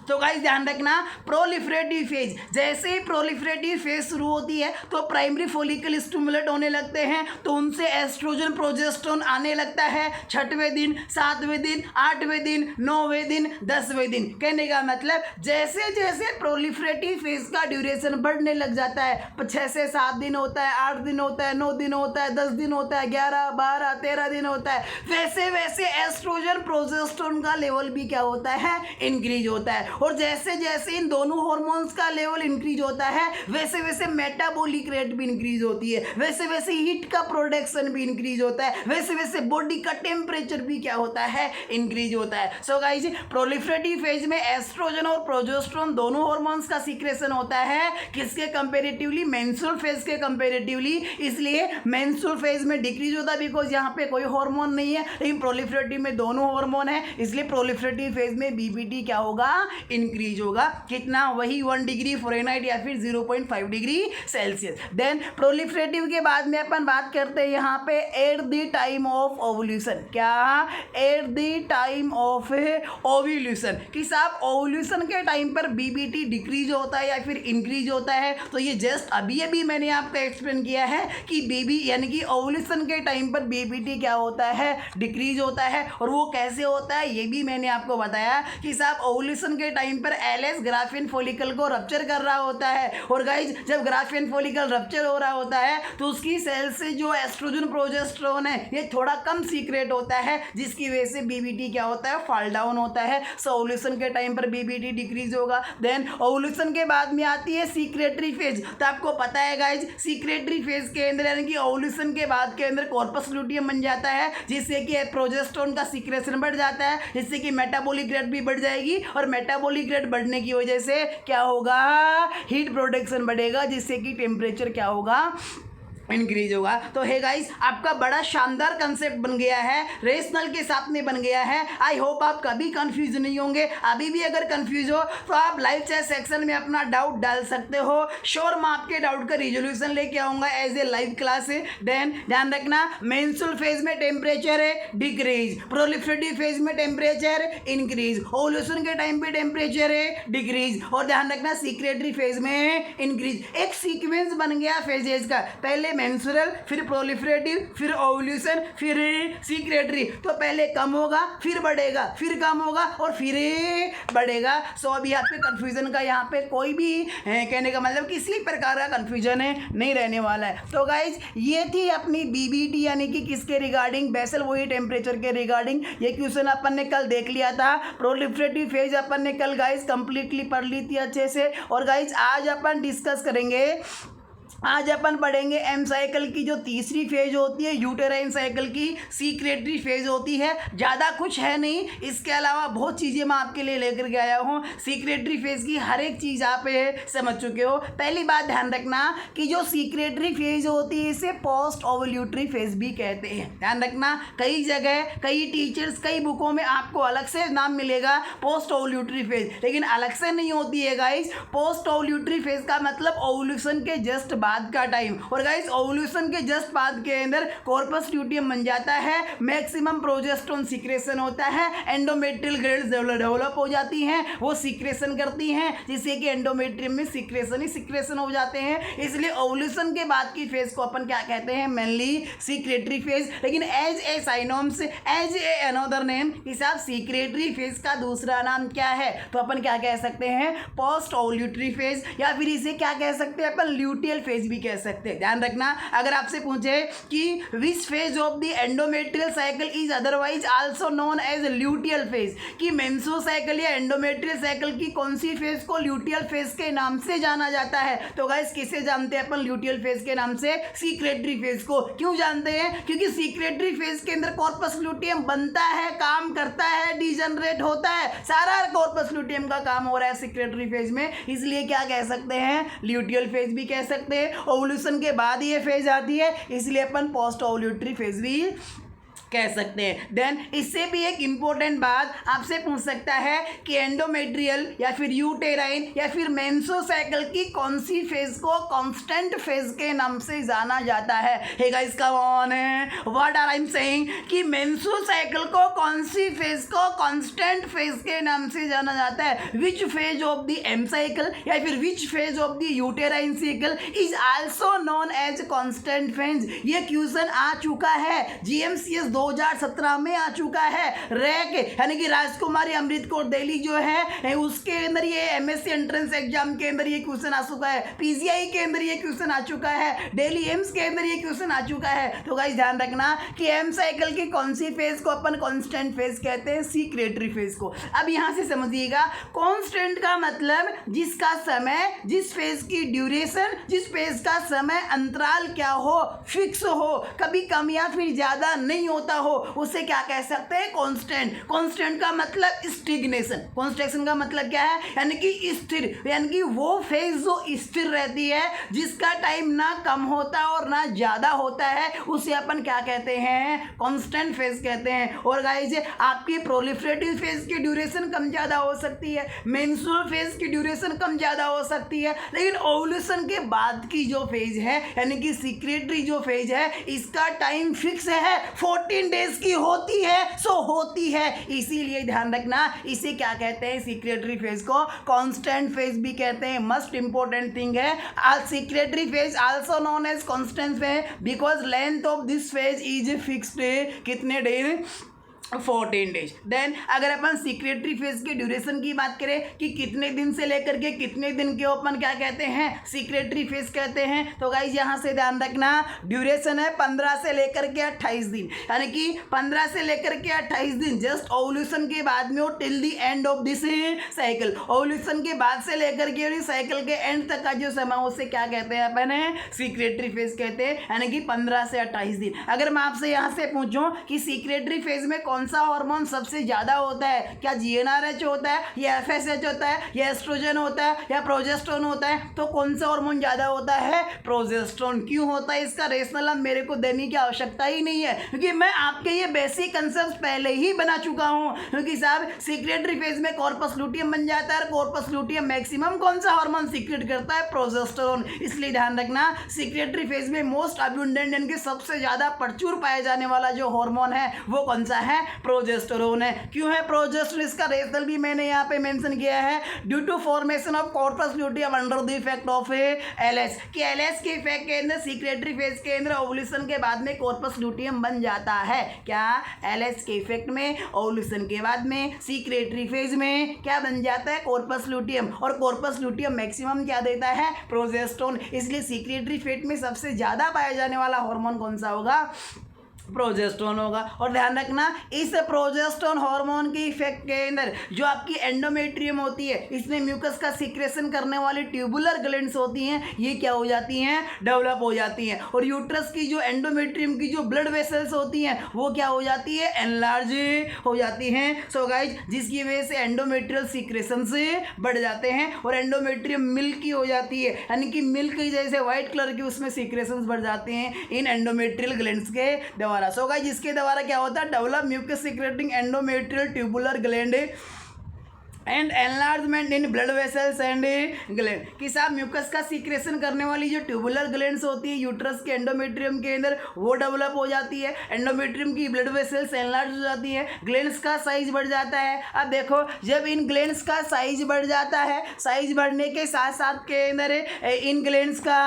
तो गाइस ध्यान रखना, प्रोलिफरेटिव फेज, जैसे ही प्रोलिफरेटिव फेज शुरू होती है तो प्राइमरी फॉलिकल स्टिमुलेट होने लगते हैं, तो उनसे एस्ट्रोजन प्रोजेस्टेरोन आने लगता है 6वें दिन, 7वें दिन, 8वें दिन, 9वें दिन, 10वें दिन। कहने का मतलब जैसे जैसे प्रोलिफरेटिव फेज का ड्यूरेशन बढ़ने लग जाता है, 6 से 7 दिन होता है, 8 दिन होता है, 9 दिन होता है, 10 दिन होता है, 11, 12, 13 दिन होता है, वैसे वैसे एस्ट्रोजन प्रोजेस्टेरोन का लेवल भी क्या होता है, इंक्रीज होता है। और जैसे जैसे इन दोनों हार्मोन्स का लेवल इंक्रीज होता है वैसे वैसे मेटाबॉलिक रेट भी इंक्रीज होती है, वैसे वैसे हीट का प्रोडक्शन भी इंक्रीज होता है, वैसे वैसे बॉडी का टेम्परेचर भी क्या होता है, इंक्रीज होता है। सो गाइस प्रोलिफरेटिव फेज में एस्ट्रोजन और प्रोजेस्टेरोन दोनों हार्मोन्स का सीक्रेशन होता है, किसके कंपैरेटिवली, मेंस्ट्रुअल फेज के कंपैरेटिवली। इसलिए मेंस्ट्रुअल फेज में डिक्रीज होता है बिकॉज यहाँ पे कोई हार्मोन नहीं है, लेकिन प्रोलिफरेटिव में दोनों हार्मोन है, इसलिए प्रोलिफरेटिव फेज में बीबीटी क्या होगा, इंक्रीज होगा। कितना, वही 1 डिग्री फ़ारेनहाइट या फिर 0.5 डिग्री सेल्सियस। देन प्रोलिफरेटिव के बाद में अपन बात करते हैं यहाँ पे at the time of ovulation. क्या, at the time of ovulation, कि साहब ओवुलेशन के टाइम पर बीबीटी डिक्रीज होता है या फिर इंक्रीज होता है। तो ये जस्ट अभी अभी मैंने आपको एक्सप्लेन किया है कि बेबी यानी कि ओवुलेशन के टाइम पर बीबीटी क्या होता है, डिक्रीज होता है। और वो कैसे होता है ये भी मैंने आपको बताया कि साहब ओवुलेशन के के टाइम पर एलएस ग्राफिन फॉलिकल को रप्चर कर रहा होता है। और गाइज जब ग्राफिन फॉलिकल रप्चर हो रहा होता है तो उसकी सेल से जो एस्ट्रोजन प्रोजेस्टेरोन है ये थोड़ा कम सीक्रेट होता है, जिसकी वजह से बीबीटी क्या होता है, फॉल डाउन होता है। सो ओव्यूलेशन के टाइम पर बीबीटी डिक्रीज होगा। देन ओव्यूलेशन के बाद में आती है सीक्रेटरी फेज। तो आपको पता है गाइज सीक्रेटरी फेज के अंदर यानी कि ओव्यूलेशन के बाद के अंदर कॉर्पस लुटियम बन जाता है, जिससे कि प्रोजेस्टेरोन का सीक्रेशन बढ़ जाता है, जिससे कि मेटाबॉलिक रेट भी बढ़ जाएगी। और मेटाबॉलिक रेट बढ़ने की वजह से क्या होगा, हीट प्रोडक्शन बढ़ेगा, जिससे कि टेम्परेचर क्या होगा, इंक्रीज होगा। तो हे गाइस आपका बड़ा शानदार कंसेप्ट बन गया है, रेशनल के साथ में बन गया है। आई होप आप कभी कंफ्यूज नहीं होंगे। अभी भी अगर कंफ्यूज हो तो आप लाइव चैट सेक्शन में अपना डाउट डाल सकते हो। श्योर मैं आपके डाउट का रिजोल्यूशन लेके आऊँगा एज ए लाइव क्लास है। देन ध्यान रखना, मेंस्ट्रुअल फेज में टेम्परेचर है डिक्रीज, प्रोलिफरेटिव फेज में टेम्परेचर इंक्रीज, ओव्यूलेशन के टाइम पे टेम्परेचर है डिक्रीज, और ध्यान रखना सीक्रेटरी फेज में इंक्रीज। एक सीक्वेंस बन गया फेजेस का, पहले मेंस्ट्रुअल, फिर प्रोलिफरेटिव, फिर ओव्यूलेशन, फिर सीक्रेटरी। तो पहले कम होगा, फिर बढ़ेगा, फिर कम होगा और फिर बढ़ेगा। सो अभी आपके कंफ्यूजन का यहाँ पे कोई भी कहने का मतलब किसी प्रकार का कंफ्यूजन नहीं रहने वाला है। तो गाइज ये थी अपनी बीबीटी यानी कि किसके रिगार्डिंग, बेसल वही टेम्परेचर के रिगार्डिंग। ये क्वेश्चन अपन ने कल देख लिया था। प्रोलिफरेटिव फेज अपन ने कल गाइज कंप्लीटली पढ़ ली थी अच्छे से। और गाइज आज अपन डिस्कस करेंगे, आज अपन पढ़ेंगे एम साइकिल की जो तीसरी फेज होती है, यूटेराइन साइकिल की सीक्रेटरी फेज होती है। ज़्यादा कुछ है नहीं, इसके अलावा बहुत चीज़ें मैं आपके लिए लेकर के आया हूँ। सीक्रेटरी फेज की हर एक चीज़ आप समझ चुके हो। पहली बात ध्यान रखना कि जो सीक्रेटरी फेज होती है इसे पोस्ट ओवल्यूटरी फेज भी कहते हैं। ध्यान रखना, कई जगह कई टीचर्स कई बुकों में आपको अलग से नाम मिलेगा पोस्ट ओवल्यूटरी फेज, लेकिन अलग से नहीं होती है गाइज। पोस्ट ओवल्यूटरी फेज का मतलब ओवल्यूशन के जस्ट बाद का टाइम। और गाइस ओव्यूलेशन के जस्ट बाद के अंदर कॉर्पस ल्यूटियम बन जाता है, मैक्सिमम प्रोजेस्टेरोन सीक्रेशन होता है, एंडोमेट्रियल ग्लैंड्स डेवलप हो जाती हैं, वो सीक्रेशन करती हैं, जिससे कि एंडोमेट्रियम में सीक्रेशन ही सीक्रेशन हो जाते हैं। इसलिए ओव्यूलेशन के बाद की फेज को अपन क्या कहते हैं, मेनली सीक्रेटरी फेज। लेकिन as a synonyms, as a another name, हिसाब सीक्रेटरी फेज का दूसरा नाम क्या है, तो अपन क्या कह सकते हैं, पोस्ट ओव्यूलेटरी फेज, या फिर इसे क्या कह सकते हैं अपन, ल्यूटियल फेज भी कह सकते हैं। ध्यान रखना, अगर आपसे पूछे कि which phase of the endometrial cycle is otherwise also known as luteal phase, कि मेंस्ट्रुअल साइकिल या एंडोमेट्रियल साइकिल की कौन सी फेज को ल्यूटियल फेज के नाम से जाना जाता है, तो गाइस किसे जानते हैं अपन ल्यूटियल फेज के नाम से, सीक्रेटरी फेज को। क्यों जानते हैं, क्योंकि सीक्रेटरी फेज के अंदर कॉर्पस ल्यूटियम बनता है, काम करता है, डिजनरेट होता है, सारा कॉर्पस ल्यूटियम का काम हो रहा है सीक्रेटरी फेज में, इसलिए क्या कह सकते हैं, ल्यूटियल फेज भी कह सकते हैं। ओव्यूलेशन के बाद ये फेज आती है, इसलिए अपन पोस्ट ओव्यूलेटरी फेज भी कह सकते हैं। देन इससे भी एक इम्पोर्टेंट बात आपसे पूछ सकता है कि एंडोमेट्रियल या फिर यूटेराइन या फिर मेंस्ट्रुअल की कौन सी फेज को कांस्टेंट फेज के नाम से जाना जाता है। Hey guys come on, what are I am saying, कि मेंस्ट्रुअल साइकिल को कौन सी फेज को कांस्टेंट फेज के नाम से जाना जाता है, which phase of the M cycle या फिर which phase of the uterine cycle is also known as constant phase. ये क्वेश्चन आ चुका है, जीएमसीएस 2017 में आ चुका है। रैक यानी कि राजकुमारी अमृत कौर दिल्ली जो है उसके अंदर ये एमएससी एंट्रेंस एग्जाम के अंदर ये क्वेश्चन आ चुका है, पीजीआई के अंदर ये क्वेश्चन आ चुका है, दिल्ली एम्स के अंदर ये क्वेश्चन आ चुका है। तो गाइस ध्यान रखना कि एम साइकिल की कौन सी फेज को अपन कांस्टेंट फेज कहते हैं, सीक्रेटरी फेज को। अब यहाँ से समझिएगा, कांस्टेंट का मतलब जिसका समय, जिस फेज की ड्यूरेशन, जिस फेज का समय अंतराल क्या हो, फिक्स हो, कभी कम या फिर ज्यादा नहीं होता हो, उसे क्या कह सकते हैं, कांस्टेंट। कांस्टेंट का मतलब स्टिग्नेशन, कांस्टेंट का मतलब क्या है, यानी कि स्थिर, यानी कि वो फेज जो स्थिर रहती है, जिसका टाइम ना कम होता और ना ज्यादा होता है, उसे अपन क्या कहते हैं, कांस्टेंट फेज कहते हैं। और गाइस आपकी प्रोलिफरेटिव फेज की ड्यूरेशन कम ज्यादा हो सकती है, मेंस्ट्रुअल फेज की ड्यूरेशन कम ज्यादा हो सकती है, लेकिन ओव्यूलेशन के बाद की जो फेज है यानी कि सीक्रेटरी जो फेज है, इसका टाइम फिक्स है, 14 डेज की होती है, सो होती है। इसीलिए ध्यान रखना, इसे क्या कहते हैं, सीक्रेटरी फेज को कांस्टेंट फेज भी कहते हैं। मस्ट इंपॉर्टेंट थिंग है, secretory phase also known as constant phase because length of this phase is fixed. कितने डेज, 14 डेज। देन अगर अपन सिक्रेटरी फेज के ड्यूरेशन की बात करें कि कितने दिन से लेकर के कितने दिन के अपन क्या कहते हैं, सिक्रेटरी फेज कहते हैं, तो गाइज यहाँ से ध्यान रखना ड्यूरेशन है 15 से लेकर के 28 दिन, यानी कि 15 से लेकर के 28 दिन जस्ट ओवल्यूशन के बाद में, वो till the end of this cycle, ovulation के बाद से लेकर के साइकिल के एंड तक का जो समय उसे क्या कहते हैं अपन सिक्रेटरी फेज कहते हैं, यानी कि 15 से 28 दिन। अगर मैं आपसे यहाँ से पूछूं कि सिक्रेटरी फेज में कौन सा हार्मोन सबसे ज्यादा होता है, क्या GnRH होता है या FSH होता है या एस्ट्रोजन होता है या प्रोजेस्टेरोन होता है, तो कौन सा हार्मोन ज्यादा होता है, प्रोजेस्टेरोन। क्यों होता है इसका रेशनल अब मेरे को देने की आवश्यकता ही नहीं है, क्योंकि मैं आपके ये बेसिक कंसेप्ट पहले ही बना चुका हूं। क्योंकि साहब सिक्रेटरी फेज में कॉर्पस लुटियम बन जाता है, कॉर्पस लुटियम मैक्सिमम कौन सा हार्मोन सीक्रेट करता है, प्रोजेस्टेरोन। इसलिए ध्यान रखना सिक्रेटरी फेज में मोस्ट अब्यूंडेंट यानी कि सबसे ज्यादा प्रचुर पाया जाने वाला जो हार्मोन है वो कौन सा है, प्रोजेस्टेरोन है। क्यों है प्रोजेस्टेरोन, इसका रेशनल भी मैंने यहाँ पे मेंशन किया है, due to formation of corpus luteum under the effect of LH, कि LH के इफेक्ट के अंदर सिक्रेटरी फेज के अंदर ओवल्यूशन के बाद में कॉर्पस लुटियम बन जाता है। क्या LH के इफेक्ट में ओवल्यूशन के बाद में सिक्रेटरी फेज में क्या बन जाता है, कॉर्पस लुटियम, और कॉर्पस लुटियम मैक्सिमम क्या देता है, प्रोजेस्टेरोन। इसलिए सिक्रेटरी फेज में सबसे ज्यादा पाया जाने वाला हार्मोन कौन सा होगा, प्रोजेस्टेरोन होगा। और ध्यान रखना इस प्रोजेस्टेरोन हार्मोन के इफेक्ट के अंदर जो आपकी एंडोमेट्रियम होती है, इसमें म्यूकस का सिक्रेशन करने वाली ट्यूबुलर ग्लैंड्स होती हैं, ये क्या हो जाती हैं, डेवलप हो जाती हैं। और यूट्रस की जो एंडोमेट्रियम की जो ब्लड वेसल्स होती हैं वो क्या हो जाती है, एनलार्ज हो जाती हैं। सो गाइज जिसकी वजह से एंडोमेट्रियल सिक्रेशन से बढ़ जाते हैं और एंडोमेट्रियम मिल्की हो जाती है, यानी कि मिल्क जैसे व्हाइट कलर की उसमें सिक्रेशंस बढ़ जाते हैं इन एंडोमेट्रियल ग्लैंड्स के द्वारा। सो गाइस जिसके द्वारा क्या होता है, develop mucus secreting endometrial tubular gland and enlargement in blood vessels and gland, कि साहब म्यूकस का सीक्रेशन करने वाली जो ट्यूबुलर ग्लैंड्स होती है यूट्रस के एंडोमेट्रियम के अंदर वो डेवलप हो जाती है, एंडोमेट्रियम की ब्लड वेसल्स एनलार्ज हो जाती है, ग्लैंड्स का साइज बढ़ जाता है। अब देखो जब इन ग्लैंड्स का साइज बढ़ जाता है, साइज बढ़ने के साथ साथ के अंदर इन ग्लैंड्स का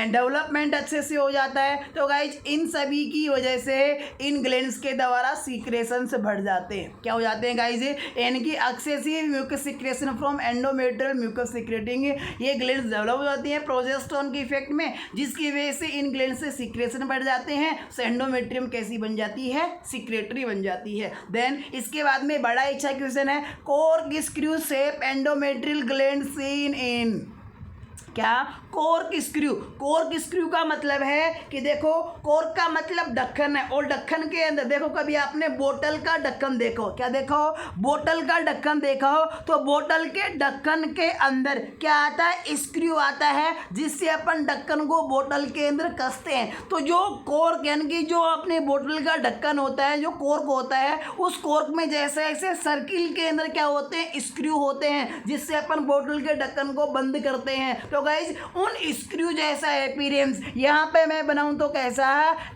डेवलपमेंट अच्छे से हो जाता है। तो गाइज इन सभी की वजह से इन ग्लैंड्स के द्वारा सीक्रेशंस बढ़ जाते हैं, क्या हो जाते हैं गाइज, इनकी excessive mucus secretion from endometrial mucus secreting ये ग्लैंड्स डेवलप हो जाती हैं प्रोजेस्टेरोन के इफेक्ट में, जिसकी वजह से इन ग्लैंड से सिक्रेशन बढ़ जाते हैं। सो एंडोमेट्रियम कैसी बन जाती है, सिक्रेटरी बन जाती है। देन इसके बाद में बड़ा अच्छा क्वेश्चन है, cork screw shape endometrial gland seen in, क्या, कोर्क स्क्रू। कोर्क स्क्रू का मतलब है कि देखो कोर्क का मतलब ढक्कन है, और ढक्कन के अंदर देखो कभी आपने बोतल का ढक्कन देखो, क्या देखो, बोतल का ढक्कन देखा हो तो बोतल के ढक्कन के अंदर क्या आता है, स्क्रू आता है, जिससे अपन ढक्कन को बोतल के अंदर कसते हैं। तो जो कोर्क यानी कि जो अपने बोतल का ढक्कन होता है, जो कोर्क होता है, उस कोर्क में जैसे ऐसे सर्किल के अंदर क्या होते हैं, स्क्रू होते हैं, जिससे अपन बोतल के ढक्कन को बंद करते हैं। तो गाइज उन स्क्रू जैसा एपीरेंस यहाँ पे मैं बनाऊं तो कैसा,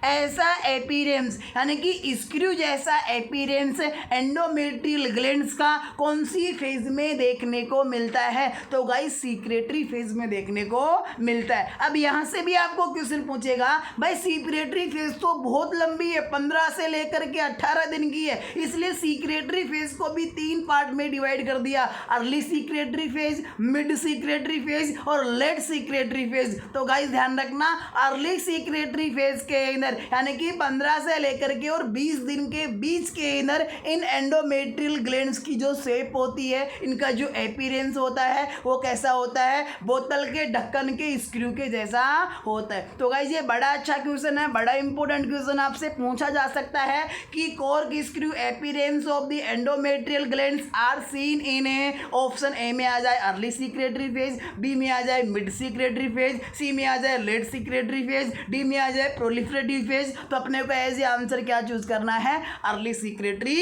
ऐसा एपीरेंस, यानी कि स्क्रू जैसा एपीरेंस एंडोमेट्रियल ग्लैंड्स का कौन सी फेज में देखने को मिलता है, तो गाइज सीक्रेटरी फेज में देखने को मिलता है। अब यहाँ से भी आपको क्वेश्चन पूछेगा, भाई सीक्रेटरी फेज तो बहुत लंबी है, 15 से लेकर के 18 दिन की है, इसलिए सीक्रेटरी फेज को भी 3 पार्ट में डिवाइड कर दिया, early secretory phase, mid secretory phase और लेट सीक्रेटरी फेज। तो गाइस ध्यान रखना अर्ली सीक्रेटरी फेज के अंदर यानी कि 15 से लेकर के और 20 दिन के बीच के अंदर इन एंडोमेट्रियल ग्लैंड्स की जो शेप होती है, इनका जो अपीयरेंस होता है वो कैसा होता है, बोतल के ढक्कन के स्क्रू के जैसा होता है। तो गाइस ये बड़ा अच्छा क्वेश्चन है, बड़ा इंपॉर्टेंट क्वेश्चन आपसे पूछा जा सकता है कि cork screw appearance of the endometrial glands are seen in option A में आ जाए अर्ली सीक्रेटरी फेज, बी में आ जाए मिड सीक्रेटरी फेज, सी में आ जाए लेट सीक्रेटरी फेज, डी में आ जाए प्रोलिफरेटिव फेज। तो अपने को एज ए आंसर क्या चूज करना है, early secretory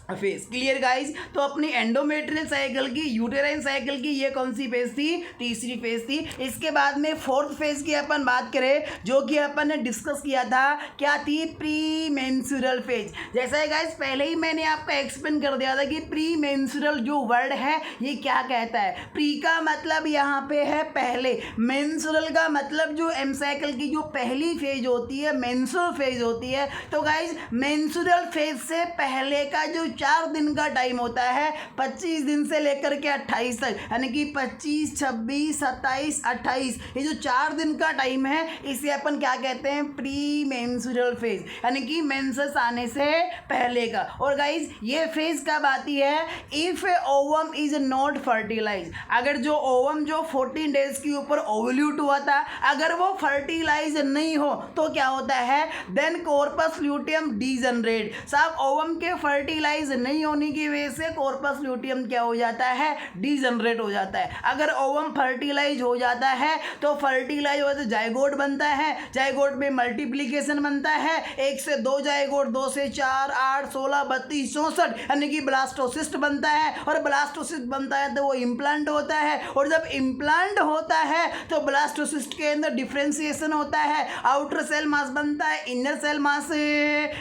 phase. Clear guys? तो अपनी एंडोमेट्रियल साइकिल की, यूटेराइन साइकिल की ये कौन सी फेज थी? तीसरी फेज थी। इसके बाद में फोर्थ फेज की अपन बात करें, जो कि अपन ने डिस्कस किया था, क्या थी? Pre menstrual phase. जैसा है गाइज, पहले ही मैंने आपको एक्सप्लेन कर दिया था कि प्री मेंस्ट्रुअल जो वर्ड है ये क्या कहता है। प्री का मतलब यहाँ पे है पहले, मेंस्ट्रुअल का मतलब जो एम साइकिल की जो पहली फेज होती है, मेंस्ट्रुअल फेज होती है। तो गाइज मेंस्ट्रुअल फेज से पहले का जो 4 दिन का टाइम होता है, 25 दिन से लेकर के 28 तक, यानी कि 25, 26, 27, 28, ये जो 4 दिन का टाइम है इसे अपन क्या कहते हैं? प्री मेंस्ट्रुअल फेज, यानी कि मेंसेस आने से पहले का। और गाइज ये फेज कब आती है? If a ovum is not fertilize, अगर जो ओवम जो 14 डेज के ऊपर ओवल्यूट हुआ था, अगर वो फर्टिलाइज नहीं हो तो क्या होता है? Then corpus luteum degenerate. साहब ओवम के फर्टिलाइज नहीं होने की वजह से कॉर्पस ल्यूटियम क्या हो जाता है? डीजनरेट हो जाता है। अगर ओवम फर्टिलाइज हो जाता है तो फर्टिलाइज हो तो जाइगोट बनता है, जाइगोट में मल्टीप्लिकेशन बनता है, 1 से 2 जाइगोट, 2 से 4, 8, 16, 32, 64, यानी कि ब्लास्टोसिस्ट बनता है। और ब्लास्टोसिस्ट बनता है तो वो इम्प्लांट होता है, और जब इम्प्लांट होता है तो ब्लास्टोसिस्ट के अंदर डिफ्रेंसिएशन होता है, आउटर सेल मास बनता है, इनर सेल मास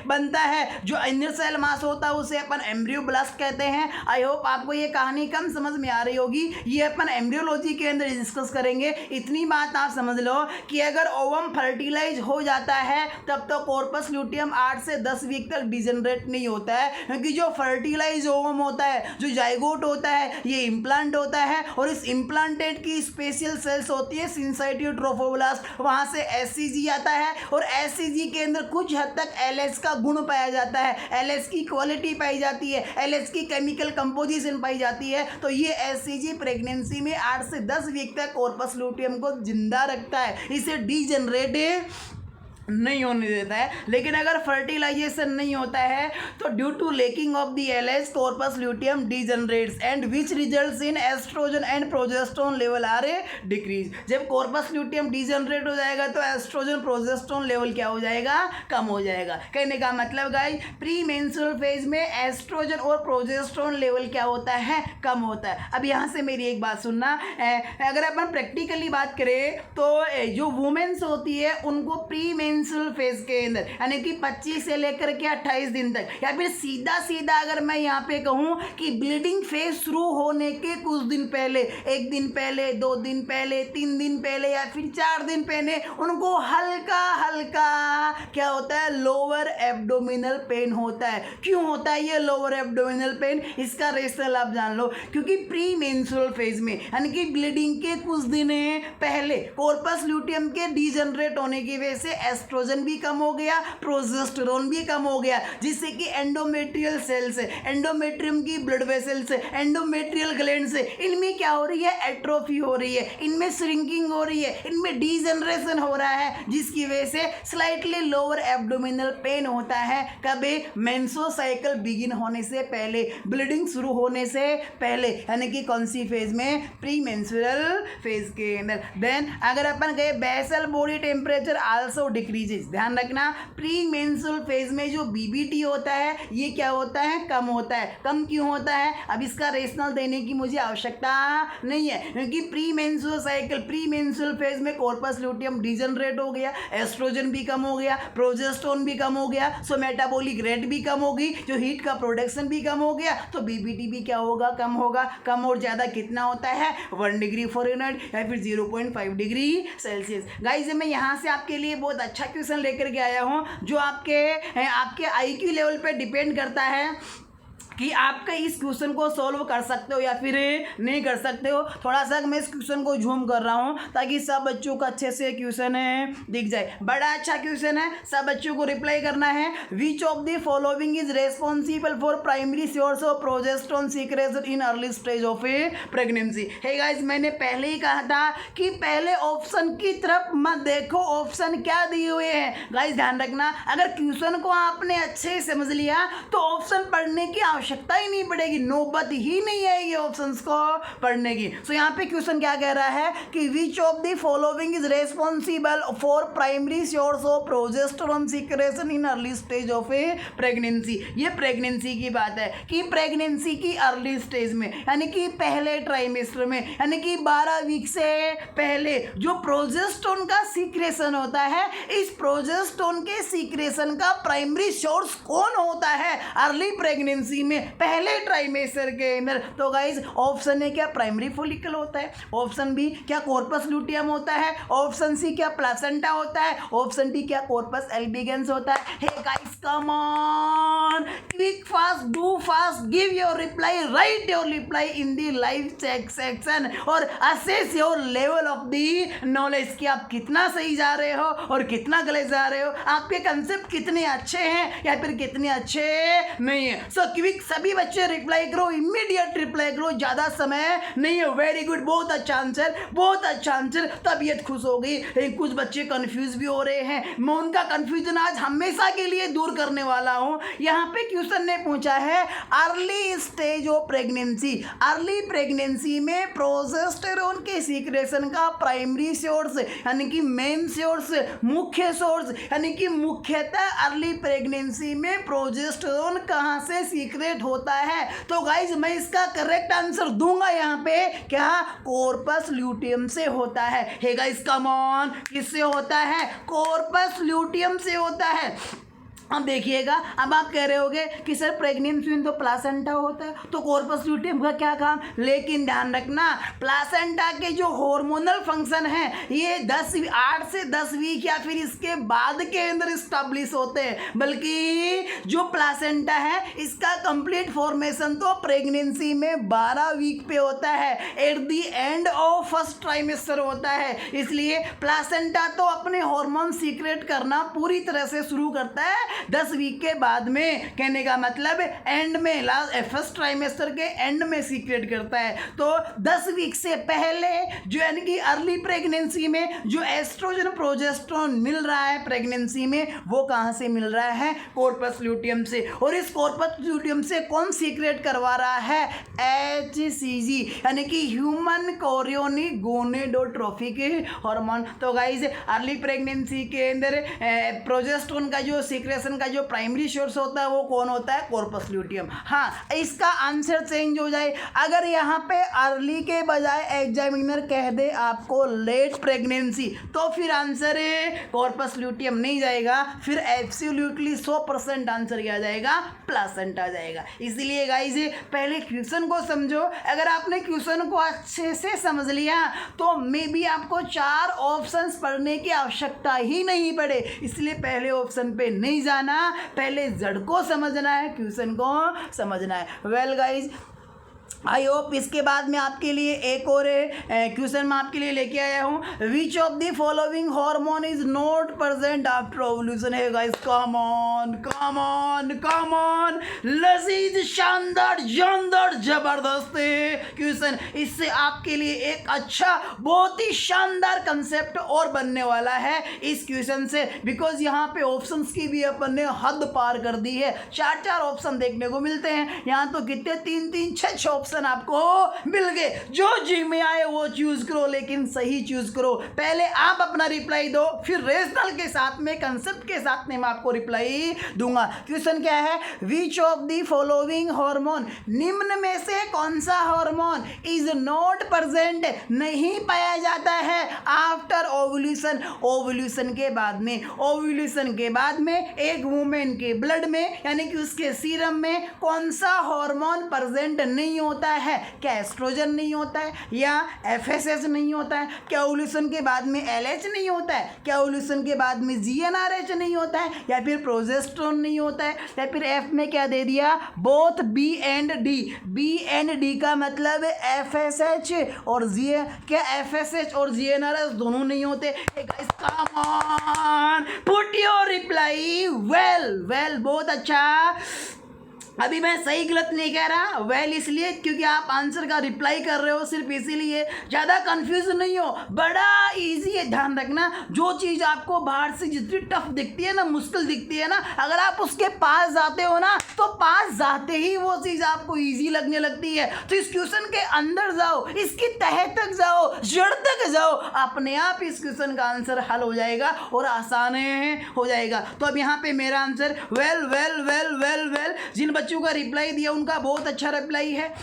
बनता है। जो इनर सेल मास होता है उसे अपन एम्ब्रियोब्लास्ट कहते हैं। आई होप आपको ये कहानी कम समझ में आ रही होगी, ये अपन एम्ब्रियोलॉजी के अंदर डिस्कस करेंगे। इतनी बात आप समझ लो कि अगर ओवम फर्टिलाइज हो जाता है तब तो कॉर्पस ल्यूटियम 8 से 10 वीक तक डिजनरेट नहीं होता है, क्योंकि जो फर्टिलाइज ओवम होता है, जो जाइगोट होता है, ये इम्प्लांट होता है, और इस इम्प्लांटेड की स्पेशल सेल्स होती है सिंसाइटिव ट्रोफोब्लास्ट, वहाँ से एससीजी आता है, और एससीजी के अंदर कुछ हद तक एलएस का गुण पाया जाता है, एलएस की क्वालिटी पाई जाती है, एलएस की केमिकल कंपोजिशन पाई जाती है। तो ये एससीजी प्रेगनेंसी में 8 से 10 वीक तक कॉर्पस ल्यूटियम को जिंदा रखता है, इसे डीजनरेट नहीं होने देता है। लेकिन अगर फर्टिलाइजेशन नहीं होता है तो due to lacking of the LS corpus luteum degenerates and which results in estrogen and progesterone level are decrease. जब कॉर्पस ल्यूटियम डीजनरेट हो जाएगा तो एस्ट्रोजन प्रोजेस्टेरोन लेवल क्या हो जाएगा? कम हो जाएगा। कहने का मतलब गाइस, प्री मेंस्ट्रुअल फेज में एस्ट्रोजन और प्रोजेस्टेरोन लेवल क्या होता है? कम होता है। अब यहाँ से मेरी एक बात सुनना, अगर अपन प्रैक्टिकली बात करें तो जो वुमेन्स होती है उनको प्री मेंस्ट्रुअल फेज के अंदर, यानी कि 25 से लेकर के 28 दिन तक, या फिर सीधा सीधा अगर मैं यहाँ पे कहूँ कि ब्लीडिंग फेज शुरू होने के कुछ दिन पहले, 1 दिन पहले, 2 दिन पहले, 3 दिन पहले, या फिर 4 दिन पहले, उनको हल्का हल्का क्या होता है? लोअर एब्डोमिनल पेन होता है। क्यों होता है ये लोअर एब्डोमिनल पेन? इसका रीजन आप जान लो, क्योंकि प्री मेंस्ट्रुअल फेज में, यानी कि ब्लीडिंग के कुछ दिन पहले, कॉर्पस ल्यूटियम के डीजनरेट होने की वजह से एस्ट्रोजन भी कम हो गया, प्रोजेस्टेरोन भी कम हो गया, जिससे कि एंडोमेट्रियल सेल्स, एंडोमेट्रियम की ब्लड वेसल्स, एंडोमेट्रियल ग्लैंड्स, इनमें क्या हो रही है? एट्रोफी हो रही है, इनमें श्रिंकिंग हो रही है, इनमें डीजनरेशन हो रहा है, जिसकी वजह से स्लाइटली लोअर एब्डोमिनल पेन होता है। कभी मेंस्ट्रुअल साइकिल बिगिन होने से पहले, ब्लीडिंग शुरू होने से पहले, यानी कि कौन सी फेज में? प्री मेंस्ट्रुअल फेज के अंदर। देन अगर अपन गए basal body temperature also decreases, ध्यान रखना प्री मेंस्ट्रुअल फेज में जो बीबीटी होता है ये क्या होता है? कम होता है। कम क्यों होता है? अब इसका रेशनल देने की मुझे आवश्यकता नहीं है, क्योंकि pre menstrual cycle, pre menstrual phase में कॉर्पस ल्यूटियम डीजनरेट हो गया, एस्ट्रोजन भी कम हो गया, प्रोजेस्टेरोन भी कम हो गया, सो मेटाबॉलिक रेट भी कम होगी, जो हीट का प्रोडक्शन भी कम हो गया, तो बीबीटी भी क्या होगा? कम होगा। कम और ज़्यादा कितना होता है? 1 डिग्री फ़ारेनहाइट या फिर 0.5 डिग्री सेल्सियस। गाइस मैं यहाँ से आपके लिए बहुत अच्छा क्वेश्चन लेकर के आया हूँ, जो आपके आईक्यू लेवल पे डिपेंड करता है कि आपका इस क्वेश्चन को सॉल्व कर सकते हो या फिर नहीं कर सकते हो। थोड़ा सा मैं इस क्वेश्चन को झूम कर रहा हूँ ताकि सब बच्चों को अच्छे से क्वेश्चन दिख जाए। बड़ा अच्छा क्वेश्चन है, सब बच्चों को रिप्लाई करना है। Which of the following is responsible for primary source of progesterone secretion in early stage of a pregnancy? Hey guys मैंने पहले ही कहा था कि पहले ऑप्शन की तरफ मत देखो, ऑप्शन क्या दिए हुए हैं। गाइस ध्यान रखना, अगर क्वेश्चन को आपने अच्छे से समझ लिया तो ऑप्शन पढ़ने की आवश्यकता आवश्यकता ही नहीं पड़ेगी, नौबत ही नहीं आएगी ऑप्शंस को पढ़ने की। सो यहाँ पे क्वेश्चन क्या कह रहा है कि विच of the following is responsible for primary source of progesterone secretion in early stage of a pregnancy. ये प्रेगनेंसी की बात है कि प्रेगनेंसी की अर्ली स्टेज में, यानी कि पहले ट्राइमेस्टर में, यानी कि 12 वीक से पहले जो प्रोजेस्टेरोन का सीक्रेशन होता है, इस प्रोजेस्टेरोन के सीक्रेशन का प्राइमरी सोर्स कौन होता है अर्ली प्रेगनेंसी में, पहले ट्राइमेस्टर के अंदर। तो गाइज ऑप्शन ए क्या प्राइमरी फॉलिकल होता है, ऑप्शन बी क्या कॉर्पस लूटियम होता है, ऑप्शन सी क्या प्लासेंटा होता है, ऑप्शन डी क्या कॉर्पस एल्बिगेंस होता है। Hey guys come on, quick fast, do fast, give your reply, write your reply in the live check section और assess your level of the knowledge कि आप कितना सही जा रहे हो और कितना गलत जा रहे हो, आपके कंसेप्ट कितने अच्छे हैं या फिर कितने अच्छे नहीं है। सो क्विक सभी बच्चे रिप्लाई करो, इमीडिएट रिप्लाई करो, ज़्यादा समय नहीं है। वेरी गुड, बहुत अच्छा आंसर, बहुत अच्छा आंसर, तबीयत खुश हो गई। लेकिन कुछ बच्चे कंफ्यूज भी हो रहे हैं, मैं उनका कंफ्यूजन आज हमेशा के लिए दूर करने वाला हूँ। यहाँ पे क्वेश्चन ने पूछा है early stage of pregnancy, early pregnancy में प्रोजेस्टेरोन के सीक्रेशन का प्राइमरी सोर्स यानी कि मेन सोर्स, मुख्य सोर्स, यानी कि मुख्यतः अर्ली प्रेगनेंसी में प्रोजेस्टेरोन कहाँ से सीक्रेट होता है। तो गाइज मैं इसका करेक्ट आंसर दूंगा यहाँ पे, क्या कॉर्पस ल्यूटियम से होता है। हे गाइज कम ऑन, किससे होता है, कॉर्पस ल्यूटियम से होता है। अब देखिएगा, अब आप कह रहे होगे कि सर प्रेगनेंसी में तो प्लासेंटा होता है, तो कॉर्पस ल्यूटियम का क्या काम। लेकिन ध्यान रखना, प्लासेंटा के जो हार्मोनल फंक्शन है ये 8 से 10 वीक या फिर इसके बाद के अंदर स्टैब्लिश होते हैं, बल्कि जो प्लासेंटा है इसका कंप्लीट फॉर्मेशन तो प्रेगनेंसी में 12 वीक पे होता है, at the end of first trimester होता है। इसलिए प्लासेंटा तो अपने हार्मोन सीक्रेट करना पूरी तरह से शुरू करता है 10 वीक के बाद में, कहने का मतलब एंड में, लास्ट फर्स्ट ट्राइमेस्टर के एंड में सीक्रेट करता है। तो 10 वीक से पहले जो यानी कि अर्ली प्रेगनेंसी में जो एस्ट्रोजन प्रोजेस्टेरोन मिल रहा है प्रेगनेंसी में, वो कहाँ से मिल रहा है, कॉर्पस ल्यूटियम से। और इस कॉर्पस ल्यूटियम से कौन सीक्रेट करवा रहा है, HCG यानी कि ह्यूमन कोरियोनिक गोनेडोट्रोफिक हार्मोन। तो गाइस अर्ली प्रेगनेंसी के अंदर प्रोजेस्टेरोन का जो सीक्रेशन का जो प्राइमरी सोर्स होता है वो कौन होता है, कॉर्पस ल्यूटियम। हाँ, इसका आंसर चेंज हो जाए, अगर यहाँ पे अर्ली के बजाय एग्जामिनर कह दे आपको लेट प्रेगनेंसी, तो फिर आंसर कॉर्पस ल्यूटियम नहीं जाएगा, फिर एब्सोल्युटली 100% आंसर क्या जाएगा, प्लासेंटा आ जाएगा। इसलिए गाइस पहले क्वेश्चन को समझो, अगर आपने क्वेश्चन को अच्छे से समझ लिया तो मे बी आपको 4 ऑप्शंस पढ़ने की आवश्यकता ही नहीं पड़े। इसलिए पहले ऑप्शन पे नहीं जाना, पहले जड़ को समझना है, क्वेश्चन को समझना है। वेल गाइज, आई होप इसके बाद में आपके लिए एक और क्वेश्चन मैं आपके लिए लेके आया हूँ। Which of the following hormone is not present after ovulation है guys, come on come on come on, लजीज शानदार जानदार जबरदस्त क्वेश्चन। इससे आपके लिए एक अच्छा बहुत ही शानदार कंसेप्ट और बनने वाला है इस क्वेश्चन से, बिकॉज यहाँ पे ऑप्शंस की भी अपन ने हद पार कर दी है। 4 ऑप्शन देखने को मिलते हैं, यहाँ तो कितने 3 6 ऑप्शन आपको मिल गए। जो जी में आए वो चूज करो, लेकिन सही चूज करो। पहले आप अपना रिप्लाई दो, फिर रेशनल के साथ में, कंसेप्ट के साथ में मैं आपको रिप्लाई दूंगा। क्वेश्चन क्या है, which of the following hormone, निम्न में से कौन सा हार्मोन इज नॉट प्रेजेंट, नहीं पाया जाता है आफ्टर ओवुलेशन, ओवुलेशन के बाद में। ओवुलेशन के बाद में एक वुमेन के ब्लड में यानी कि उसके सीरम में कौन सा हार्मोन प्रेजेंट नहीं होता है, क्या एस्ट्रोजन नहीं होता है, या FSH नहीं होता है, क्या ओवुलेशन के बाद में LH नहीं होता है, क्या ओवुलेशन के बाद में GnRH नहीं होता है, या फिर प्रोजेस्टेरोन नहीं होता है, या फिर F में क्या दे दिया, बोथ B एंड D का मतलब FSH और क्या FSH और GnRH दोनों नहीं होते। Guys come on, put your reply, well बहुत अच्छा। अभी मैं सही गलत नहीं कह रहा, वेल इसलिए क्योंकि आप आंसर का रिप्लाई कर रहे हो, सिर्फ इसीलिए। ज़्यादा कंफ्यूज नहीं हो, बड़ा इजी है। ध्यान रखना, जो चीज़ आपको बाहर से जितनी टफ दिखती है ना, मुश्किल दिखती है ना, अगर आप उसके पास जाते हो ना, तो पास जाते ही वो चीज़ आपको इजी लगने लगती है। तो इस क्वेश्चन के अंदर जाओ, इसकी तह तक जाओ, जड़ तक जाओ, अपने आप इस क्वेश्चन का आंसर हल हो जाएगा और आसान हो जाएगा। तो अब यहाँ पे मेरा answer well well well well well, जिन बच्चों का रिप्लाई दिया उनका बहुत अच्छा रिप्लाई है,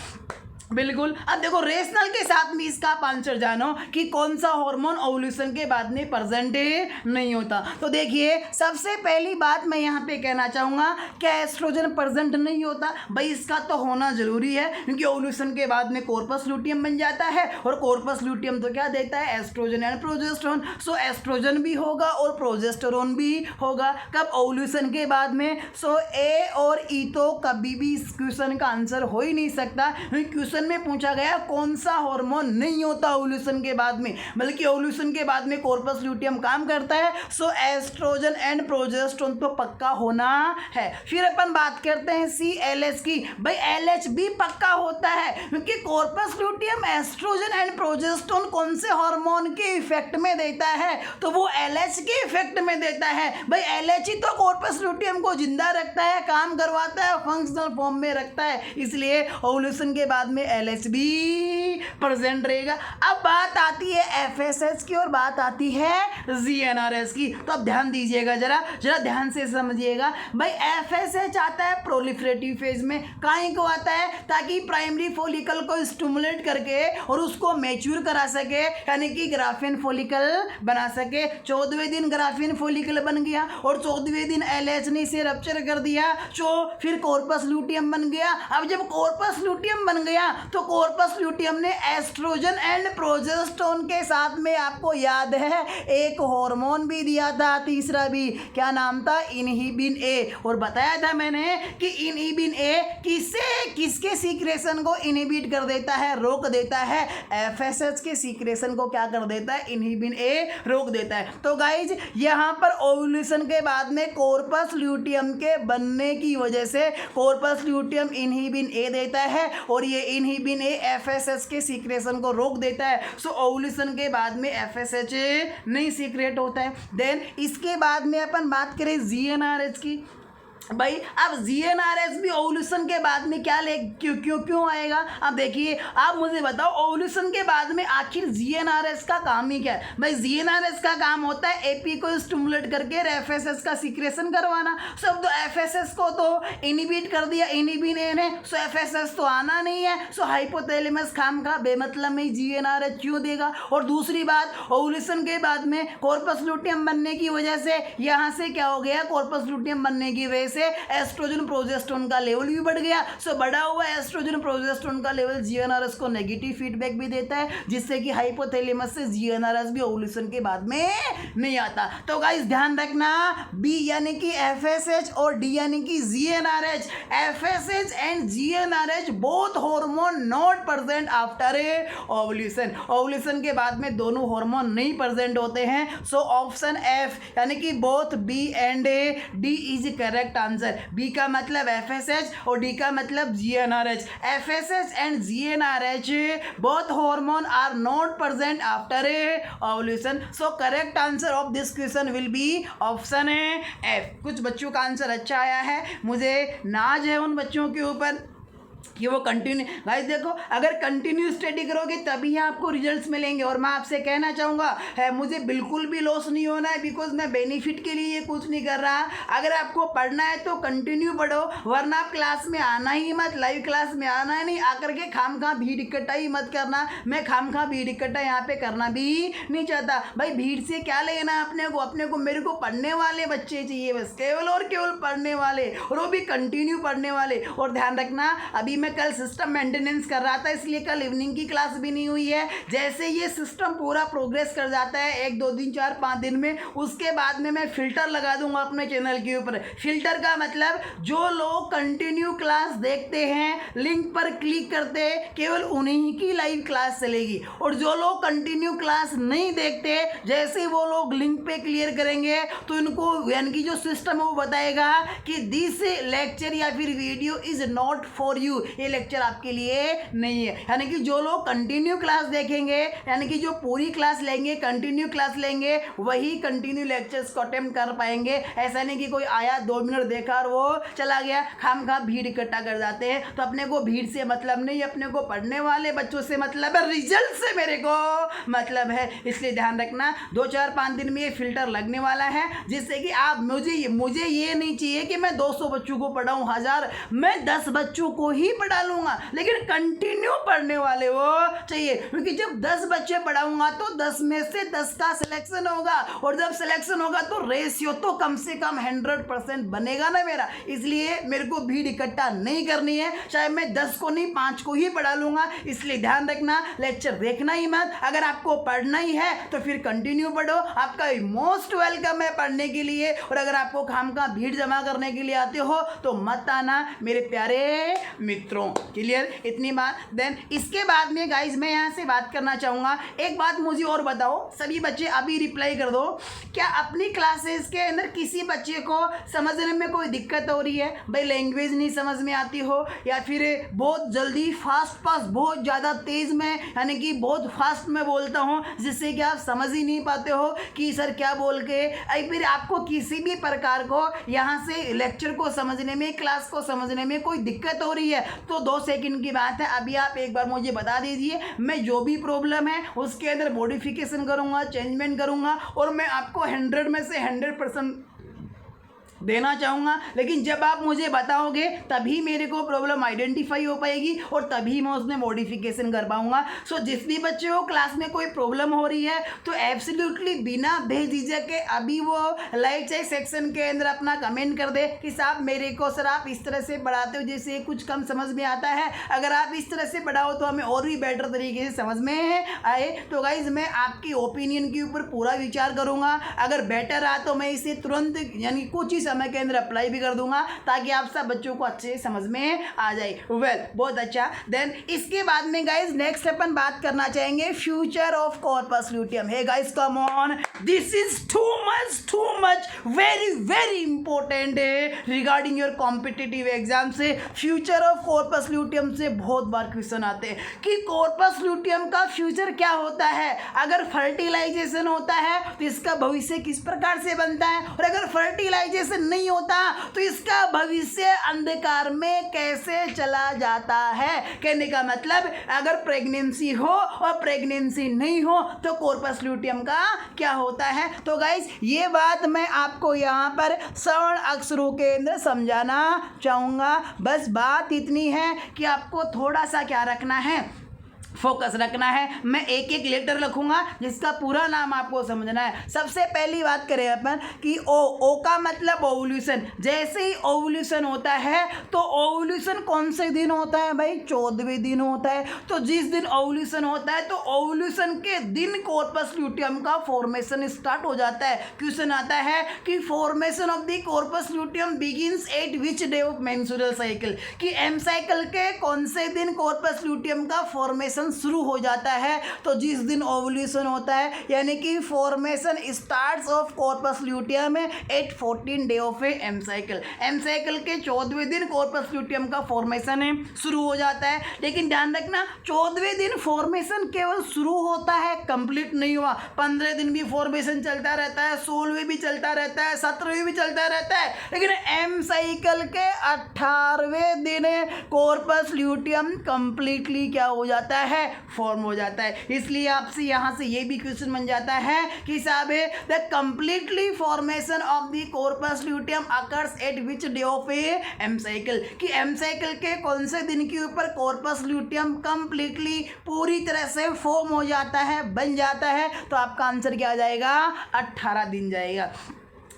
बिल्कुल। अब देखो रेशनल के साथ में इसका आप आंसर जानो कि कौन सा हार्मोन ओव्यूलेशन के बाद में प्रेजेंट नहीं होता। तो देखिए, सबसे पहली बात मैं यहाँ पे कहना चाहूँगा कि एस्ट्रोजन प्रेजेंट नहीं होता। भाई इसका तो होना जरूरी है, क्योंकि ओव्यूलेशन के बाद में कॉर्पस लूटियम बन जाता है, और कॉर्पस लूटियम तो क्या देता है, estrogen and progesterone. So estrogen भी होगा और प्रोजेस्टेरोन भी होगा। कब, ओव्यूलेशन के बाद में। सो ए और ई तो कभी भी इस क्वेश्चन का आंसर हो ही नहीं सकता, क्योंकि क्वेश्चन में पूछा गया कौन सा हार्मोन नहीं होता ओव्यूलेशन के बाद में, बल्कि ओव्यूलेशन के बाद में कॉर्पस लूटियम काम करता है। सो एस्ट्रोजन एंड प्रोजेस्टेरोन तो पक्का होना है। फिर अपन बात करते हैं CLH की। भाई LH भी पक्का होता है, क्योंकि corpus luteum estrogen and progesterone कौन से हार्मोन के इफेक्ट में देता है, तो वो LH के इफेक्ट में देता है। भाई LH ही तो कॉर्पस लूटियम को जिंदा रखता है, काम करवाता है, फंक्शनल फॉर्म में रखता है, इसलिए ओव्यूलेशन के बाद में LH भी प्रेजेंट रहेगा। अब बात आती है FSH की और बात आती है GnRH की। तो अब ध्यान दीजिएगा, जरा ध्यान से समझिएगा। भाई FSH आता है प्रोलिफरेटिव फेज में। काहे को आता है, ताकि प्राइमरी फॉलिकल को स्टिमुलेट करके और उसको मैच्योर करा सके, यानी कि ग्राफिन फॉलिकल बना सके। 14वें दिन ग्राफिन फॉलिकल बन गया और 14वें दिन LH ने इसे रप्चर कर दिया, तो फिर कॉर्पस लूटियम बन गया। अब जब कॉर्पस लूटियम बन गया तो कॉर्पस लूटियम ने एस्ट्रोजन एंड प्रोजेस्टेरोन के साथ में, आपको याद है, एक हार्मोन भी दिया था, तीसरा भी। क्या नाम था, इनहिबिन ए। और बताया था मैंने कि इनहिबिन ए किसके सीक्रेशन को इनहिबिट कर देता है, रोक देता है। FSH के सीक्रेशन को क्या कर देता है, इनहिबिन ए रोक देता है। तो गाइज यहाँ पर ओव्यूलेशन के बाद में कॉर्पस लूटियम के बनने की वजह से कॉर्पस लूटियम इनहिबिन ए देता है, और ये इनहिबिन ए FSH के सीक्रेशन को रोक देता है। सो ओव्यूलेशन के बाद में FSH नहीं सीक्रेट होता है। देन इसके बाद में अपन बात करें GnRH की। भाई अब GnRH भी ओव्यूलेशन के बाद में क्या ले क्यों आएगा। अब देखिए, आप मुझे बताओ ओव्यूलेशन के बाद में आखिर GnRH का काम ही क्या है। भाई GnRH का काम होता है AP को स्टिमुलेट करके FSH का सीक्रेशन करवाना। सब तो FSH को तो इनहिबिट कर दिया इनहिबिन ए ने, सो FSH तो आना नहीं है। सो हाइपोथैलेमस खाम का बेमतलब में GnRH क्यों देगा। और दूसरी बात, ओव्यूलेशन के बाद में कॉर्पस लूटियम बनने की वजह से यहाँ से क्या हो गया, कॉर्पस लूटियम बनने की वजह से एस्ट्रोजन प्रोजेस्टेरोन का लेवल भी बढ़ गया। सो बढ़ा हुआ एस्ट्रोजन प्रोजेस्टेरोन का लेवल GnRH को नेगेटिव फीडबैक भी देता है, जिससे कि हाइपोथैलेमस से GnRH भी ओव्यूलेशन के बाद में नहीं आता। तो गाइस ध्यान रखना, B यानी कि FSH और D यानी कि GnRH, FSH and GnRH both hormone not present after ovulation. Ovulation के बाद में दोनों हार्मोन नहीं प्रेजेंट होते हैं। सो ऑप्शन F यानी कि both B and D is correct answer. B का मतलब FSH और D का मतलब GnRH। FSH and GnRH both hormone are not present after ovulation. So correct answer of this question will be option F। कुछ बच्चों का आंसर अच्छा आया है, मुझे नाज है उन बच्चों के ऊपर कि वो कंटिन्यू। गाइस देखो, अगर कंटिन्यू स्टडी करोगे तभी आपको रिजल्ट्स मिलेंगे। और मैं आपसे कहना चाहूँगा है, मुझे बिल्कुल भी लॉस नहीं होना है, बिकॉज मैं बेनिफिट के लिए ये कुछ नहीं कर रहा। अगर आपको पढ़ना है तो कंटिन्यू पढ़ो, वरना आप क्लास में आना ही मत, लाइव क्लास में आना ही नहीं। आकर के खाम खा भीड़ इकट्ठा ही मत करना। मैं खाम खा भीड़ इकट्ठा यहाँ पे करना भी नहीं चाहता। भाई भीड़ से क्या लेना अपने को मेरे को पढ़ने वाले बच्चे चाहिए, बस केवल और केवल पढ़ने वाले, और वो भी कंटिन्यू पढ़ने वाले। और ध्यान रखना, अभी अभी मैं कल सिस्टम मेंटेनेंस कर रहा था, इसलिए कल इवनिंग की क्लास भी नहीं हुई है। जैसे ये सिस्टम पूरा प्रोग्रेस कर जाता है 1 2 3 4 5 दिन में, उसके बाद में मैं फ़िल्टर लगा दूंगा अपने चैनल के ऊपर। फ़िल्टर का मतलब जो लोग कंटिन्यू क्लास देखते हैं, लिंक पर क्लिक करते हैं, केवल उन्हीं की लाइव क्लास चलेगी। और जो लोग कंटिन्यू क्लास नहीं देखते, जैसे ही वो लोग लिंक पे क्लियर करेंगे तो इनको यानी कि जो सिस्टम है वो बताएगा कि दिस लेक्चर या फिर video is not for you, ये लेक्चर आपके लिए नहीं है। यानी कि जो लोग कंटिन्यू क्लास देखेंगे, यानी कि जो पूरी क्लास लेंगे, कंटिन्यू क्लास लेंगे, वही कंटिन्यू लेक्चर्स को अटेम्प्ट कर पाएंगे। ऐसा नहीं कि कोई आया 2 मिनट देखा और वो चला गया। खामखा भीड़ इकट्ठा कर जाते हैं। तो अपने को भीड़ से मतलब नहीं, अपने को पढ़ने वाले बच्चों से मतलब है, रिजल्ट से मेरे को मतलब है। इसलिए ध्यान रखना 2 4 5 दिन में ये फिल्टर लगने वाला है, जिससे कि आप मुझे ये नहीं चाहिए कि मैं 200 बच्चों को पढ़ाऊँ, 1000, मैं 10 बच्चों को ही पढ़ा लूँगा, लेकिन कंटिन्यू पढ़ने वाले वो चाहिए। क्योंकि जब 10 बच्चे पढ़ाऊँगा तो 10 में से 10 का सिलेक्शन होगा, और जब सिलेक्शन होगा तो रेशियो तो कम से कम 100% बनेगा ना मेरा। इसलिए मेरे को भीड़ इकट्ठा नहीं करनी है, चाहे मैं 10 को नहीं 5 को ही पढ़ा लूँगा। इसलिए ध्यान रखना, लेक्चर देखना ही मत। अगर आपको पढ़ना ही है तो फिर कंटिन्यू पढ़ो, आपका मोस्ट वेलकम है पढ़ने के लिए। और अगर आपको खामखा भीड़ जमा करने के लिए आते हो तो मत आना मेरे प्यारे मित्रों। क्लियर? इतनी बात। देन इसके बाद में गाइज मैं यहाँ से बात करना चाहूँगा, एक बात मुझे और बताओ, सभी बच्चे अभी रिप्लाई कर दो, क्या अपनी क्लासेस के अंदर किसी बच्चे को समझने में कोई दिक्कत हो रही है? भाई लैंग्वेज नहीं समझ में आती हो, या फिर बहुत जल्दी फास्ट बहुत ज़्यादा तेज़ में, यानी कि बहुत फास्ट में बोलता हूँ, जिससे कि आप समझ ही नहीं पाते हो कि सर क्या बोल के। फिर आपको किसी भी प्रकार को यहाँ से लेक्चर को समझने में, क्लास को समझने में कोई दिक्कत हो रही है तो 2 सेकंड की बात है, अभी आप एक बार मुझे बता दीजिए। मैं जो भी प्रॉब्लम है उसके अंदर मॉडिफिकेशन करूँगा, चेंजमेंट करूँगा, और मैं आपको 100 में से 100% देना चाहूँगा। लेकिन जब आप मुझे बताओगे तभी मेरे को प्रॉब्लम आइडेंटिफाई हो पाएगी, और तभी मैं उसमें मॉडिफिकेशन कर पाऊँगा। सो जिस भी बच्चे को क्लास में कोई प्रॉब्लम हो रही है तो एब्सोल्युटली बिना बेझिझक के अभी वो लाइव चैट सेक्शन के अंदर अपना कमेंट कर दे कि साहब मेरे को सर आप इस तरह से पढ़ाते हो जैसे कुछ कम समझ में आता है, अगर आप इस तरह से पढ़ाओ तो हमें और भी बेटर तरीके से समझ में आए। तो गाइज मैं आपकी ओपिनियन के ऊपर पूरा विचार करूँगा, अगर बेटर आ तो मैं इसे तुरंत यानी कुछ ही समय के अंदर अप्लाई भी कर दूंगा, ताकि आप सब बच्चों को अच्छे समझ में आ जाए। बहुत अच्छा। देन इसके बाद में गाइज नेक्स्ट अपन बात करना चाहेंगे future of corpus luteum. Hey guys come on, this is too much very important regarding your competitive exam से। फ्यूचर ऑफ कॉर्पस ल्यूटियम से बहुत बार क्वेश्चन आते हैं कि कॉर्पस ल्यूटियम का फ्यूचर क्या होता है, अगर फर्टिलाइजेशन होता है तो इसका भविष्य किस प्रकार से बनता है, और अगर फर्टिलाइजेशन नहीं होता तो इसका भविष्य अंधकार में कैसे चला जाता है। कहने का मतलब अगर प्रेगनेंसी हो और प्रेगनेंसी नहीं हो तो कॉर्पस ल्यूटियम का क्या होता है। तो गाइज ये बात मैं आपको यहाँ पर सवर्ण अक्षरों के अंदर समझाना चाहूँगा। बस बात इतनी है कि आपको थोड़ा सा क्या रखना है, फोकस रखना है। मैं एक एक लेटर रखूँगा जिसका पूरा नाम आपको समझना है। सबसे पहली बात करें अपन कि ओ का मतलब ओवुलेशन। जैसे ही ओवुलेशन होता है तो ओवुलेशन कौन से दिन होता है भाई? 14वें दिन होता है। तो जिस दिन ओवुलेशन होता है तो ओवुलेशन के दिन कॉर्पस ल्यूटियम का फॉर्मेशन स्टार्ट हो जाता है। क्वेश्चन आता है कि formation of the corpus luteum begins at which day of menstrual cycle, कि एम साइकिल के कौन से दिन कॉर्पस ल्यूटियम का फॉर्मेशन शुरू हो जाता है? तो जिस दिन ओवुलेशन होता है, यानी कि formation starts of corpus luteum at 14 day of M cycle. M cycle के 14वें दिन कॉर्पस ल्यूटियम का फॉर्मेशन शुरू हो जाता है। लेकिन ध्यान रखना 14वें दिन फॉर्मेशन केवल शुरू होता है, कंप्लीट नहीं हुआ। 15 दिन भी फॉर्मेशन चलता रहता है, 16वें भी चलता रहता है, 17वें भी चलता रहता है। लेकिन एम साइकिल के 18वें दिन कॉर्पस ल्यूटियम कंप्लीटली क्या हो जाता है? फॉर्म हो जाता है। इसलिए आपसे यहाँ से ये भी क्वेश्चन बन जाता है कि साहब the completely formation of the corpus luteum occurs at which day of M cycle, कि एम साइकिल के कौन से दिन के ऊपर कॉर्पस ल्यूटियम कंप्लीटली पूरी तरह से फॉर्म हो जाता है, बन जाता है। तो आपका आंसर क्या आ जाएगा? 18 दिन जाएगा।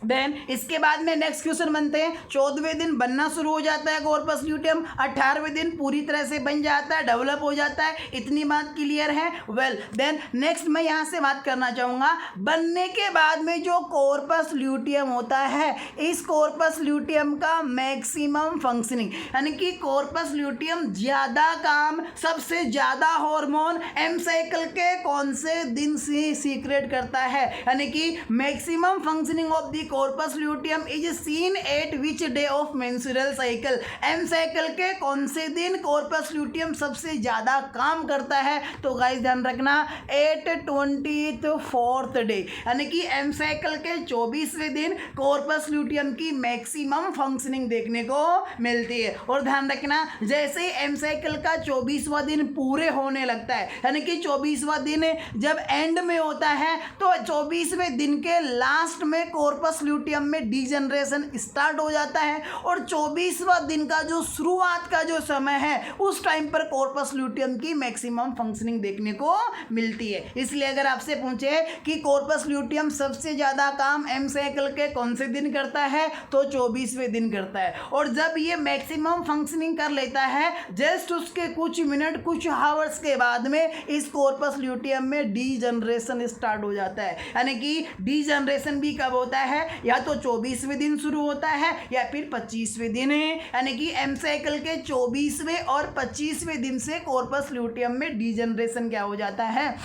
देन इसके बाद में नेक्स्ट क्वेश्चन बनते हैं, 14वें दिन बनना शुरू हो जाता है कॉर्पस ल्यूटियम, 18वें दिन पूरी तरह से बन जाता है, डेवलप हो जाता है। इतनी बात क्लियर है। वेल देन नेक्स्ट मैं यहाँ से बात करना चाहूँगा, बनने के बाद में जो कॉर्पस ल्यूटियम होता है, इस कॉर्पस ल्यूटियम का मैक्सिमम फंक्शनिंग, यानी कि कॉर्पस ल्यूटियम ज़्यादा काम, सबसे ज़्यादा हार्मोन एम साइकिल के कौन से दिन से सीक्रेट करता है, यानी कि maximum functioning of the corpus luteum is seen at which day of menstrual cycle. M cycle के कौन से दिन कॉर्पस ल्यूटियम सबसे ज़्यादा काम करता है? तो गाइस ध्यान रखना 8/24 डे, यानी कि एम साइकिल के 24वें दिन कॉर्पस ल्यूटियम की मैक्सिमम फंक्शनिंग देखने को मिलती है। और ध्यान रखना जैसे ही एम साइकिल का 24वां दिन पूरे होने लगता है, यानी कि 24वां दिन जब एंड में होता है, तो 24वें दिन के लास्ट में कॉर्पस ल्यूटियम में डीजनरेशन स्टार्ट हो जाता है। और 24वां दिन का जो शुरुआत का जो समय है, उस टाइम पर कॉर्पस ल्यूटियम की मैक्सिमम फंक्शनिंग देखने को मिलती है। इसलिए अगर आपसे पूछे कि कॉर्पस ल्यूटियम सबसे ज़्यादा काम एम साइकिल के कौन से दिन करता है, तो 24वें दिन करता है। और जब ये मैक्सिमम फंक्शनिंग कर लेता है, जस्ट उसके कुछ मिनट कुछ आवर्स के बाद में इस कॉर्पस ल्यूटियम में डीजनरेशन स्टार्ट हो जाता है। यानी कि डीजनरेशन भी कब होता है? या तो 24वें दिन शुरू होता है या फिर 25वें दिन है, यानी कि एम साइकिल के 24वें और 25वें दिन से कॉर्पस ल्यूटियम में डीजनरेशन क्या हो जाता है?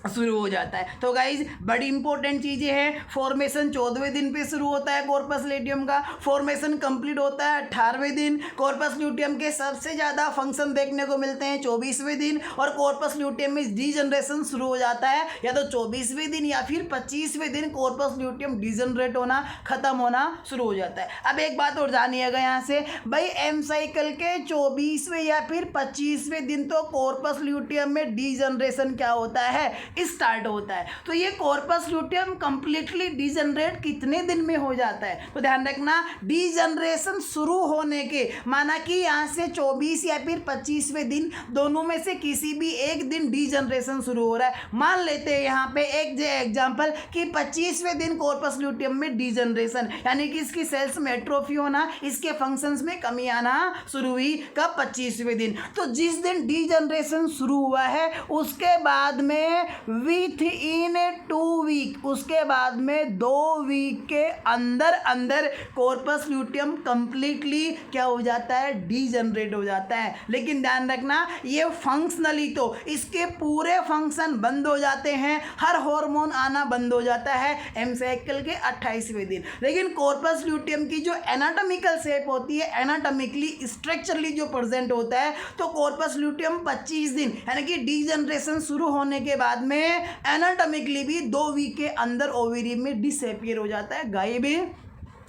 शुरू हो जाता है। तो गाइज बड़ी इंपॉर्टेंट चीज़ें हैं, फॉर्मेशन 14वें दिन पे शुरू होता है कॉर्पस ल्यूटियम का, फॉर्मेशन कंप्लीट होता है 18वें दिन, कॉर्पस ल्यूटियम के सबसे ज़्यादा फंक्शन देखने को मिलते हैं 24वें दिन, और कॉर्पस ल्यूटियम में डीजनरेशन शुरू हो जाता है या तो 24वें दिन या फिर 25वें दिन कॉर्पस ल्यूटियम डीजनरेट होना, ख़त्म होना शुरू हो जाता है। अब एक बात और जानिएगा यहाँ से, भाई एम साइकिल के 24वें या फिर 25वें दिन तो कॉर्पस ल्यूटियम में डीजनरेशन क्या होता है? स्टार्ट होता है। तो ये कॉर्पस ल्यूटियम कंप्लीटली डीजनरेट कितने दिन में हो जाता है? तो ध्यान रखना डीजनरेशन शुरू होने के, माना कि यहाँ से 24 या फिर 25वें दिन, दोनों में से किसी भी एक दिन डीजनरेशन शुरू हो रहा है। मान लेते हैं यहाँ पे एक एग्जांपल कि 25वें दिन कॉर्पस ल्यूटियम में डीजनरेशन, यानी कि इसकी सेल्स में एट्रोफी होना, इसके फंक्शंस में कमी आना शुरू हुई कब? 25वें दिन। तो जिस दिन डीजनरेशन शुरू हुआ है उसके बाद में विथ इन 2 वीक, उसके बाद में 2 वीक के अंदर अंदर कॉर्पस ल्यूटियम कंप्लीटली क्या हो जाता है? डीजनरेट हो जाता है। लेकिन ध्यान रखना ये फंक्शनली तो इसके पूरे फंक्शन बंद हो जाते हैं, हर हार्मोन आना बंद हो जाता है एम साइकिल के 28वें दिन। लेकिन कॉर्पस ल्यूटियम की जो एनाटॉमिकल शेप होती है, एनाटॉमिकली स्ट्रक्चरली जो प्रेजेंट होता है, तो कॉर्पस ल्यूटियम 25 दिन, यानी कि डीजनरेशन शुरू होने के बाद में एनाटॉमिकली भी 2 वीक के अंदर ओवेरियम में डिसअपीयर हो जाता है, गायब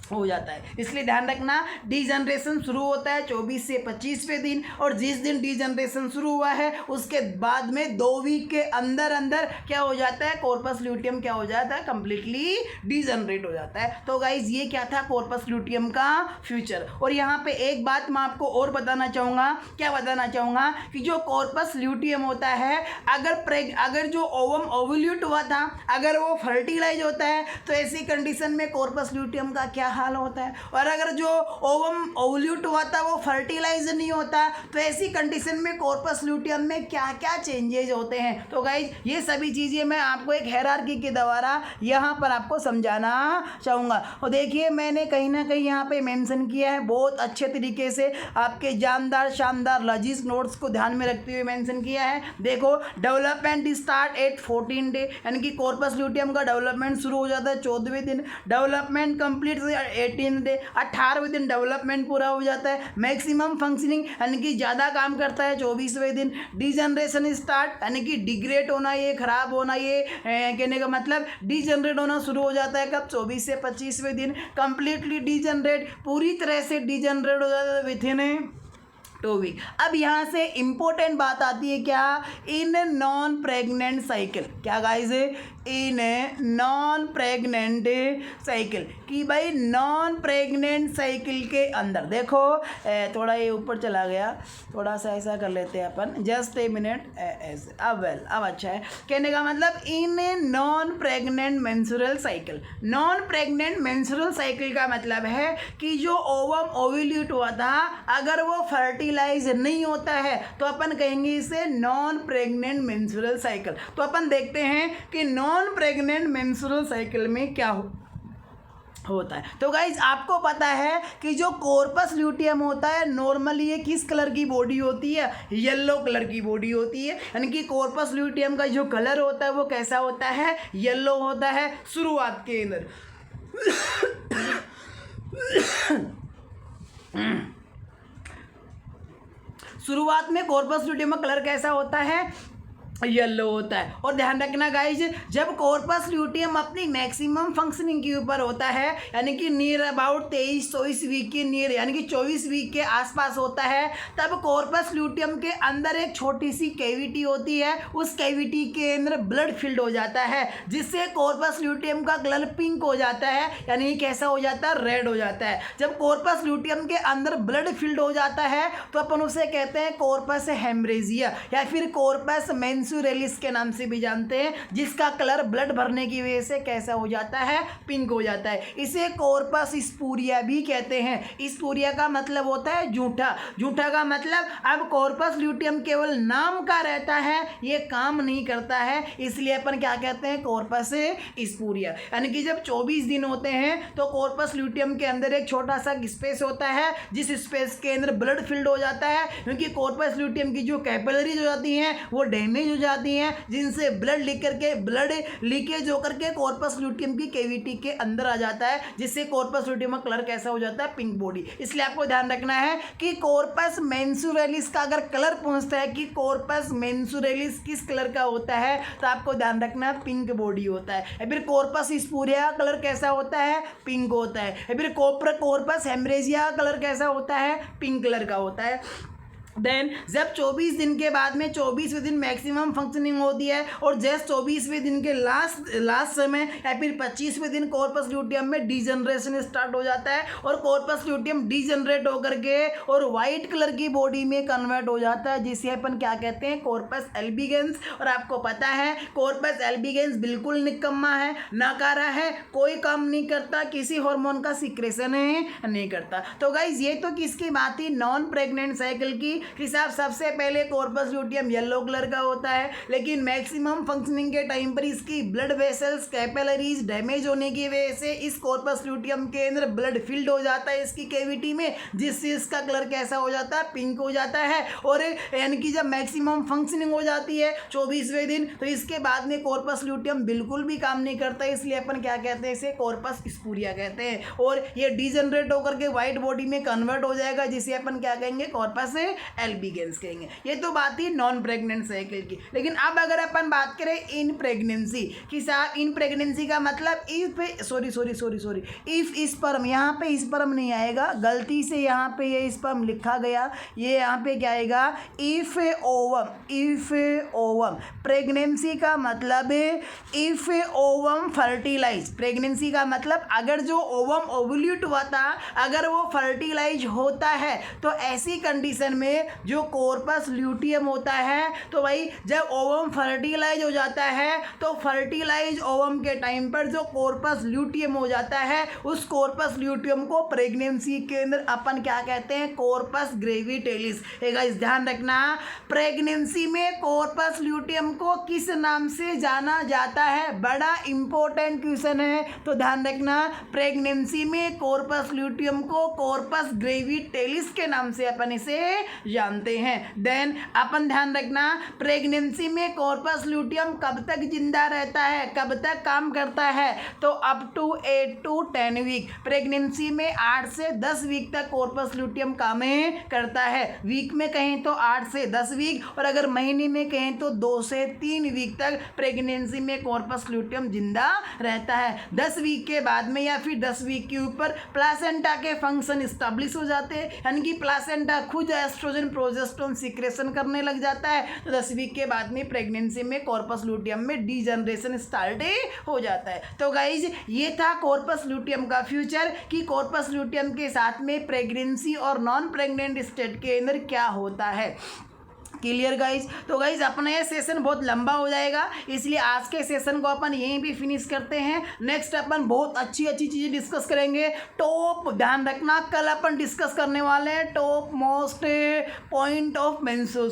हो जाता है। इसलिए ध्यान रखना डीजनरेशन शुरू होता है 24 से 25वें दिन, और जिस दिन डीजनरेशन शुरू हुआ है उसके बाद में 2 वीक के अंदर अंदर क्या हो जाता है? कॉर्पस ल्यूटियम क्या हो जाता है? कंप्लीटली डीजनरेट हो जाता है। तो गाइज ये क्या था कॉर्पस ल्यूटियम का फ्यूचर। और यहाँ पे एक बात मैं आपको और बताना चाहूँगा, क्या बताना चाहूँगा कि जो कॉर्पस ल्यूटियम होता है, अगर जो ओवम ओवल्यूट हुआ था, अगर वो फर्टिलाइज होता है, तो ऐसी कंडीशन में कॉर्पस ल्यूटियम का क्या हाल होता है? और अगर जो ओवम ओवल्यूट हुआ था वो फर्टिलाइज नहीं होता, तो ऐसी कंडीशन में कॉर्पस ल्यूटियम में क्या क्या चेंजेज होते हैं? तो गाइज ये सभी चीज़ें मैं आपको एक हायरार्की के द्वारा यहाँ पर आपको समझाना चाहूँगा। और देखिए मैंने कहीं ना कहीं यहाँ पे मेंशन किया है, बहुत अच्छे तरीके से आपके जानदार शानदार लजीज नोट्स को ध्यान में रखते हुए मेंशन किया है। देखो डेवलपमेंट स्टार्ट एट 14 डे, यानी कि कॉर्पस ल्यूटियम का डेवलपमेंट शुरू हो जाता है 14वें दिन, डेवलपमेंट कंप्लीट 18 डे, 18वें दिन डेवलपमेंट पूरा हो जाता है। मैक्सिमम फंक्शनिंग यानी कि ज़्यादा काम करता है 24वें दिन। डीजनरेशन स्टार्ट यानी कि डिग्रेड होना, ये खराब होना, ये कहने का मतलब डीजनरेट होना शुरू हो जाता है कब? 24 से 25वें दिन। कंप्लीटली डीजनरेट, पूरी तरह से डीजनरेट हो जाता है विथ इन 2 वीक। अब यहाँ से इंपॉर्टेंट बात आती है क्या? In non pregnant cycle. क्या guys? In non pregnant cycle, कि भाई नॉन प्रेग्नेंट साइकिल के अंदर देखो थोड़ा ये ऊपर चला गया, थोड़ा सा ऐसा कर लेते हैं अपन, जस्ट ए मिनट ऐसे, अब अच्छा है। कहने का मतलब इन non pregnant menstrual cycle, non pregnant menstrual cycle का मतलब है कि जो ओवम ओव्यूलेट हुआ था अगर वो फर्टिलाइज नहीं होता है तो अपन कहेंगे इसे नॉन प्रेग्नेंट मेंस्ट्रुअल साइकिल। तो अपन देखते हैं कि नॉन प्रेग्नेंट मेंस्ट्रुअल साइकिल में क्या होता है। तो गाइज आपको पता है कि जो कॉर्पस ल्यूटियम होता है नॉर्मली ये किस कलर की बॉडी होती है, येलो कलर की बॉडी होती है, यानी कि कॉर्पस ल्यूटियम का जो कलर होता है वो कैसा होता है, येलो होता है शुरुआत के अंदर। शुरुआत में कॉर्पस ल्यूटियम का कलर कैसा होता है, येलो होता है। और ध्यान रखना गाइज, जब कॉर्पस ल्यूटियम अपनी मैक्सिमम फंक्शनिंग के ऊपर होता है यानी कि नियर अबाउट 23-24 वीक के नियर यानी कि 24 वीक के आसपास होता है, तब कॉर्पस ल्यूटियम के अंदर एक छोटी सी कैविटी होती है, उस कैविटी के अंदर ब्लड फिल्ड हो जाता है जिससे कॉर्पस ल्यूटियम का कलर पिंक हो जाता है, यानी कैसा हो जाता है, रेड हो जाता है। जब कॉर्पस ल्यूटियम के अंदर ब्लड फिल्ड हो जाता है तो अपन उसे कहते हैं कॉर्पस हेमरेजिया या फिर कॉर्पस मेंस्ट्रुअलिस के नाम से भी जानते हैं, जिसका कलर ब्लड भरने की वजह से कैसा हो जाता है, पिंक हो जाता है। इसे कॉर्पस स्पूरिया भी कहते हैं। स्पूरिया का मतलब होता है झूठा, झूठा का मतलब अब कॉर्पस ल्यूटियम केवल नाम का रहता है, ये काम नहीं करता है, इसलिए अपन क्या कहते हैं, कॉर्पस स्पूरिया। यानी कि जब 24 दिन होते हैं तो कॉर्पस ल्यूटियम के अंदर एक छोटा सा स्पेस होता है, जिस स्पेस के अंदर ब्लड फिल्ड हो जाता है, क्योंकि कॉर्पस ल्यूटियम की जो कैपिलरीज हो जाती हैं वो डैमेज हो जाती हैं, जिनसे ब्लड लीकेज होकर के कॉर्पस ल्यूटियम की कैविटी के अंदर आ जाता है, जिससे कॉर्पस ल्यूटियम का कलर कैसा हो जाता है, पिंक बॉडी। इसलिए आपको ध्यान रखना है कि कॉर्पस मेंस्ट्रुअलिस का अगर कलर पूछता है कि कॉर्पस मेंस्ट्रुअलिस किस कलर का होता है तो आपको ध्यान रखना है पिंक बॉडी होता है। या फिर कॉर्पस स्पूरिया का कलर कैसा होता है, पिंक होता है। या फिर कॉर्पस हेमरेजिया का कलर कैसा होता है, पिंक कलर का होता है। देन जब 24 दिन के बाद में 24वें दिन मैक्सिमम फंक्शनिंग होती है और जस्ट 24वें दिन के लास्ट समय या फिर 25वें दिन कॉर्पस ल्यूटियम में डीजनरेशन स्टार्ट हो जाता है और कॉर्पस ल्यूटियम डीजनरेट होकर के और वाइट कलर की बॉडी में कन्वर्ट हो जाता है, जिसे अपन क्या कहते हैं, कॉर्पस एल्बिगेंस। और आपको पता है कॉर्पस एल्बिगेंस बिल्कुल निकम्मा है, नकारा है, कोई काम नहीं करता, किसी हार्मोन का सिक्रेशन नहीं करता। तो गाइज ये तो किसकी बात थी, नॉन प्रेग्नेंट साइकिल की। हिसाब सबसे पहले कॉर्पस ल्यूटियम येलो कलर का होता है, लेकिन मैक्सिमम फंक्शनिंग के टाइम पर इसकी ब्लड वेसल्स कैपिलरीज डैमेज होने की वजह से इस कॉर्पस ल्यूटियम के अंदर ब्लड फिल्ड हो जाता है इसकी कैविटी में, जिससे इसका कलर कैसा हो जाता है, पिंक हो जाता है। और यानी कि जब मैक्सिमम फंक्शनिंग हो जाती है 24वें दिन तो इसके बाद में कॉर्पस ल्यूटियम बिल्कुल भी काम नहीं करता, इसलिए अपन क्या कहते हैं, इसे कॉर्पस स्पूरिया कहते हैं। और ये डिजनरेट होकर के व्हाइट बॉडी में कन्वर्ट हो जाएगा, जिसे अपन क्या कहेंगे, कॉर्पस एल्बिगेंस कहेंगे। ये तो बात ही नॉन प्रेग्नेंट साइकिल की। लेकिन अब अगर अपन बात करें इन प्रेगनेंसी कि साहब इन प्रेगनेंसी का मतलब इफ स्पर्म, यहाँ पे स्पर्म नहीं आएगा, गलती से यहाँ पे ये स्पर्म लिखा गया, ये यहाँ पे क्या आएगा, इफ ओवम। प्रेगनेंसी का मतलब इफ ओवम फर्टिलाइज, प्रेगनेंसी का मतलब अगर जो ओवम ओव्यूलेट हुआ था अगर वो फर्टिलाइज होता है तो ऐसी कंडीशन में जो कॉर्पस ल्यूटियम होता है, तो भाई जब ओवम फर्टिलाइज हो जाता है तो फर्टिलाइज ओवम के टाइम पर जो कॉर्पस ल्यूटियम हो जाता है उस कॉर्पस ल्यूटियम को प्रेगनेंसी के अंदर अपन क्या कहते हैं, कॉर्पस ग्रेविटेलिस। गाइस ध्यान रखना, प्रेगनेंसी में कॉर्पस ल्यूटियम को किस नाम से जाना जाता है, बड़ा इंपॉर्टेंट क्वेश्चन है, तो ध्यान रखना प्रेगनेंसी में कॉर्पस ल्यूटियम को कॉर्पस ग्रेविटेलिस के नाम से अपन इसे जानते हैं। देन अपन ध्यान रखना प्रेगनेंसी में कॉर्पस ल्यूटियम कब तक जिंदा रहता है, कब तक काम करता है, तो up to 8 to 10 week. Pregnancy में 8 से 10 वीक तक कॉर्पस ल्यूटियम काम करता है। वीक में कहें तो 8 से 10 वीक, और अगर महीने में कहें तो 2 से 3 वीक तक प्रेगनेंसी में कॉर्पस ल्यूटियम जिंदा रहता है। 10 वीक के बाद में या फिर 10 वीक के ऊपर प्लासेंटा के फंक्शन स्टैब्लिश हो जाते हैं, यानी कि प्लासेंटा खुद एस्ट्रोजन एस्ट्रोजन प्रोजेस्टेरोन सीक्रेशन करने लग जाता है। तो 10 वीक के बाद में प्रेगनेंसी में कॉर्पस लूटियम में डीजनरेशन स्टार्ट हो जाता है। तो गाइज ये था कॉर्पस लूटियम का फ्यूचर कि कॉर्पस लूटियम के साथ में प्रेगनेंसी और नॉन प्रेग्नेंट स्टेट के अंदर क्या होता है। Clear guys. तो गाइज अपना ये सेशन बहुत लंबा हो जाएगा, इसलिए आज के सेशन को अपन यहीं पे फिनिश करते हैं। नेक्स्ट अपन बहुत अच्छी अच्छी चीज़ें डिस्कस करेंगे। टॉप ध्यान रखना, कल अपन डिस्कस करने वाले हैं top most point of menstrual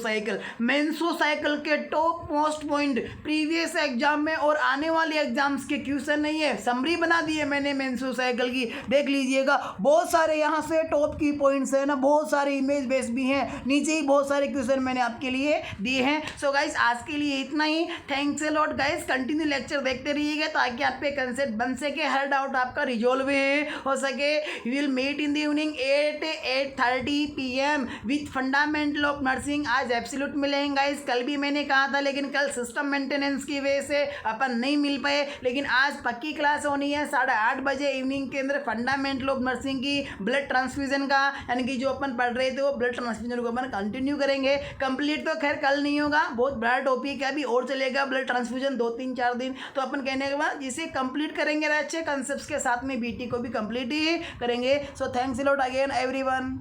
cycle के top most point previous exam में और आने वाले एग्जाम्स के क्वेश्चन नहीं है, समरी बना दी है मैंने मेंस्ट्रुअल साइकिल की, देख लीजिएगा। बहुत सारे यहाँ से टॉप की पॉइंट्स है ना, बहुत सारे इमेज बेस भी हैं, नीचे ही बहुत सारे क्वेश्चन मैंने आपके लिए दिए हैं। सो गाइस आज के लिए इतना ही। Thanks a lot guys, continue lecture देखते रहिएगा ताकि आप पे कंसेप्ट बन सके, हर डाउट आपका रिजोल्व हो सके। We will meet in the evening 8:30 PM with fundamental of nursing. आज एब्सोल्यूट मिलेंगे गाइस, कल भी मैंने कहा था लेकिन कल सिस्टम मेंटेनेंस की वजह से अपन नहीं मिल पाए, लेकिन आज पक्की क्लास होनी है 8:30 बजे इवनिंग के अंदर फंडामेंटल ऑफ नर्सिंग की, ब्लड ट्रांसफ्यूजन का, यानी कि जो अपन पढ़ रहे थे वो ब्लड ट्रांसफ्यूजन को अपन कंटिन्यू करेंगे। कंप्लीट तो खैर कल नहीं होगा, बहुत बड़ा टॉपिक है, अभी और चलेगा ब्लड ट्रांसफ्यूजन 2-3-4 दिन। तो अपन कहने के बाद इसे कंप्लीट करेंगे अच्छे कंसेप्ट्स के साथ में, बीटी को भी कंप्लीट ही करेंगे। So thanks a lot again everyone.